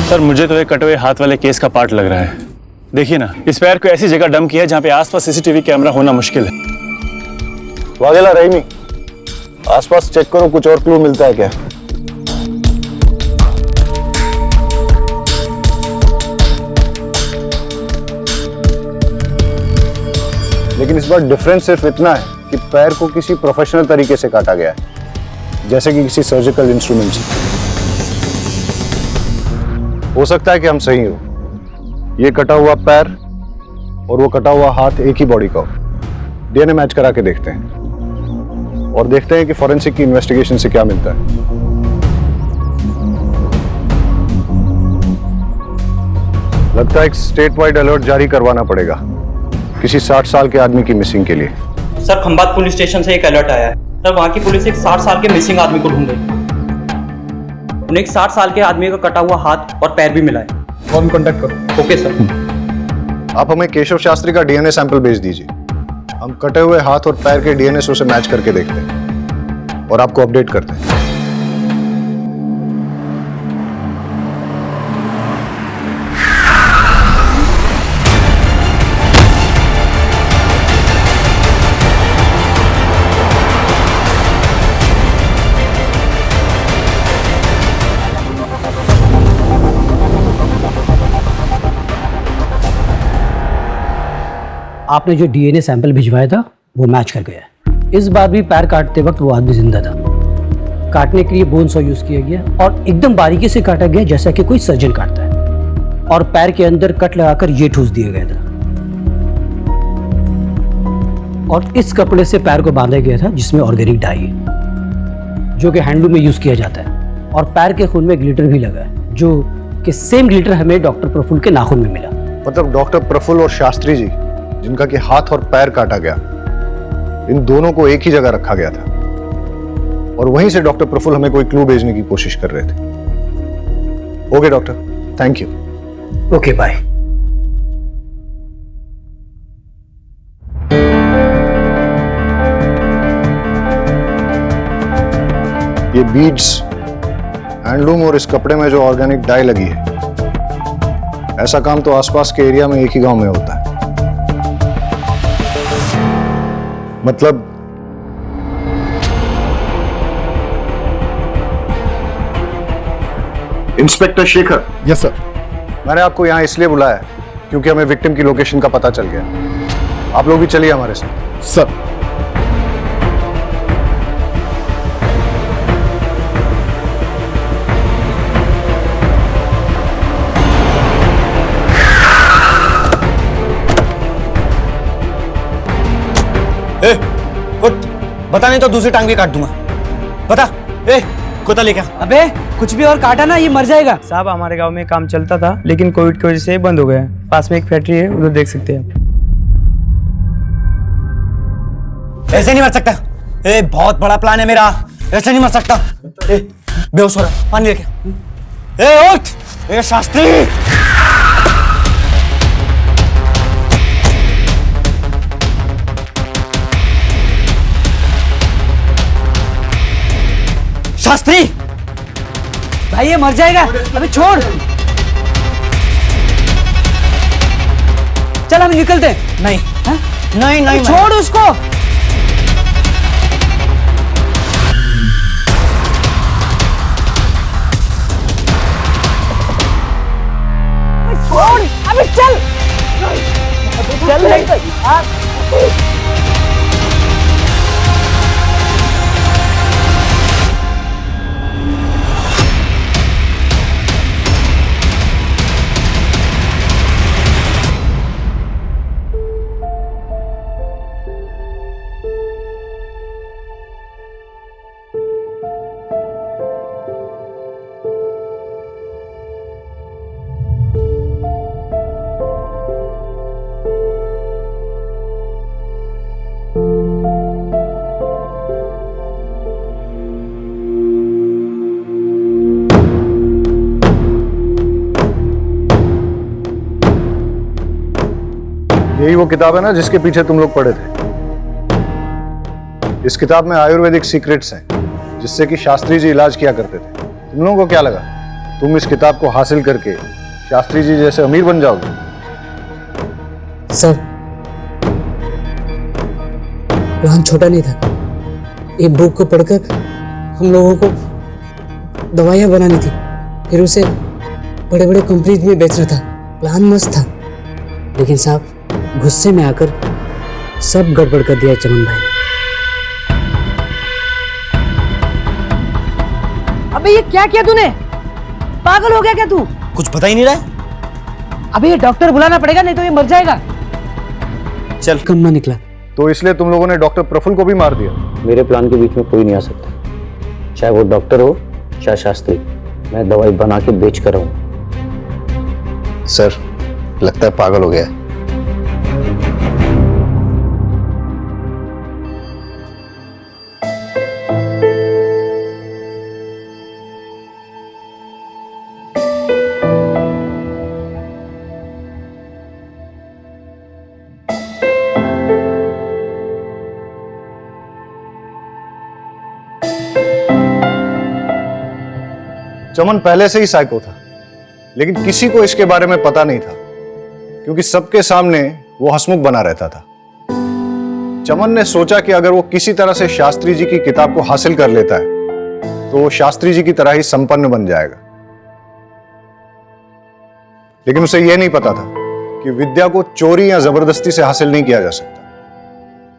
सर मुझे तो ये कटे हुए हाथ वाले केस का पार्ट लग रहा है। देखिए ना, इस पैर को ऐसी जगह डंप किया है जहां पे आसपास सीसीटीवी कैमरा होना मुश्किल है। वागेला रहीमी, आसपास चेक करो, कुछ और क्लू मिलता है क्या? लेकिन इस बार डिफरेंस सिर्फ इतना है कि पैर को किसी प्रोफेशनल तरीके से काटा गया है, जैसे कि किसी सर्जिकल इंस्ट्रूमेंट से। हो सकता है कि हम सही हो, ये कटा हुआ पैर और वो कटा हुआ हाथ एक ही बॉडी का हो। डीएनए मैच करा के देखते हैं और देखते हैं कि फॉरेंसिक की इन्वेस्टिगेशन से क्या मिलता है। लगता है एक स्टेट वाइड अलर्ट जारी करवाना पड़ेगा किसी 60 साल के आदमी की मिसिंग के लिए। सर खंबात पुलिस स्टेशन से एक अलर्ट आया है। सर वहाँ की पुलिस एक 60 साल के मिसिंग आदमी को ढूंढ रही है। उन्हें एक 60 साल के आदमी का कटा हुआ हाथ और पैर भी मिला है। फोन कांटेक्ट करो। Okay sir. आप हमें केशव शास्त्री का डीएनए सैंपल भेज दीजिए। हम कटे हुए हाथ और पैर के डीएनए से मैच करके देखते हैं और आपको अपडेट करते हैं। आपने जो डीएनए सैंपल भिजवाया था वो मैच कर गया। इस बार भी पैर काटते वक्त वो आदमी जिंदा था। काटने के लिए बोन सॉ यूज किया गया और एकदम बारीकी से काटा गया जैसा कि कोई सर्जन काटता है, और पैर के अंदर कट लगाकर ये ठूस दिया गया था और इस कपड़े से पैर को बांधा गया था जिसमें ऑर्गेनिक डाई है जो कि हैंडलूम में यूज किया जाता है, और पैर के खून में ग्लिटर भी लगा है जो कि सेम ग्लिटर हमें डॉक्टर प्रफुल्ल के नाखून में मिला। मतलब डॉक्टर प्रफुल्ल और शास्त्री जी, जिनका कि हाथ और पैर काटा गया, इन दोनों को एक ही जगह रखा गया था और वहीं से डॉक्टर प्रफुल्ल हमें कोई क्लू भेजने की कोशिश कर रहे थे। Okay doctor, thank you. Okay bye. ये बीड्स, हैंडलूम और इस कपड़े में जो ऑर्गेनिक डाई लगी है, ऐसा काम तो आसपास के एरिया में एक ही गांव में होता है। मतलब इंस्पेक्टर शेखर। Yes sir. मैंने आपको यहां इसलिए बुलाया क्योंकि हमें विक्टिम की लोकेशन का पता चल गया। आप लोग भी चलिए हमारे साथ। सर। उठ, बता नहीं तो दूसरी टांग भी काट दूंगा। बता। कुत्ता लेके आ। अबे कुछ भी और काटा ना, ये मर जाएगा। साहब हमारे गांव में काम चलता था, लेकिन कोविड की वजह से बंद हो गया। पास में एक फैक्ट्री है, उधर देख सकते हैं। ऐसे नहीं मर सकता। बहुत बड़ा प्लान है मेरा, ऐसे नहीं मर सकता। बेहोश हो रहा, पानी लेके। उठ, शास्त्री। शास्त्री भाई ये मर जाएगा, अबे छोड़। चल हम निकलते हैं। नहीं हा? नहीं नहीं छोड़ उसको। छोड़, अबे चल चल। यही वो किताब है ना जिसके पीछे तुम लोग पढ़े थे। इस किताब में आयुर्वेदिक सीक्रेट्स हैं जिससे कि शास्त्री जी इलाज किया करते थे। तुम लोगों को क्या लगा तुम इस किताब को हासिल करके शास्त्री जी जैसे अमीर बन जाओगे? सर प्लान छोटा नहीं था। ये बुक को पढ़कर हम लोगों को दवाइयाँ बनानी थी, फिर उसे बड़े बड़े कंपनीज में बेचना था। प्लान मस्त था, लेकिन साहब गुस्से में आकर सब गड़बड़ कर दिया चमन भाई ने। अबे ये क्या किया तूने? पागल हो गया क्या तू? कुछ पता ही नहीं रहा। अबे ये डॉक्टर बुलाना पड़ेगा, नहीं तो ये मर जाएगा। चल कम्मा निकला। तो इसलिए तुम लोगों ने डॉक्टर प्रफुल्ल को भी मार दिया? मेरे प्लान के बीच में कोई नहीं आ सकता, चाहे वो डॉक्टर हो चाहे शास्त्री। मैं दवाई बना के बेच कर रहूं। सर लगता है पागल हो गया है। चमन पहले से ही साइको था, लेकिन किसी को इसके बारे में पता नहीं था क्योंकि सबके सामने वो हंसमुख बना रहता था। चमन ने सोचा कि अगर वो किसी तरह से शास्त्री जी की किताब को हासिल कर लेता है तो वो शास्त्री जी की तरह ही संपन्न बन जाएगा। लेकिन उसे यह नहीं पता था कि विद्या को चोरी या जबरदस्ती से हासिल नहीं किया जा सकता।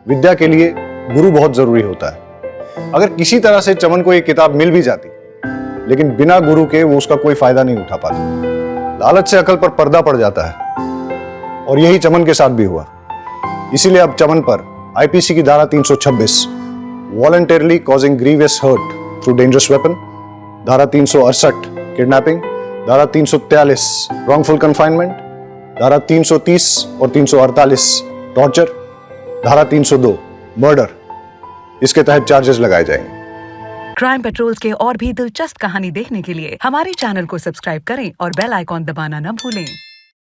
विद्या के लिए गुरु बहुत जरूरी होता है। अगर किसी तरह से चमन को यह किताब मिल भी जाती, लेकिन बिना गुरु के वो उसका कोई फायदा नहीं उठा पाता। लालच से अकल पर पर्दा पड़ जाता है और यही चमन के साथ भी हुआ। इसीलिए अब चमन पर आईपीसी की धारा 326 voluntarily causing grievous hurt through dangerous weapon, धारा 368 किडनैपिंग, धारा 343 रॉन्गफुल कन्फाइनमेंट, धारा 330 और 348 टॉर्चर, धारा 302 मर्डर, इसके तहत चार्जेस लगाए जाएंगे। क्राइम पेट्रोल्स के और भी दिलचस्प कहानी देखने के लिए हमारे चैनल को सब्सक्राइब करें और बेल आइकॉन दबाना न भूलें।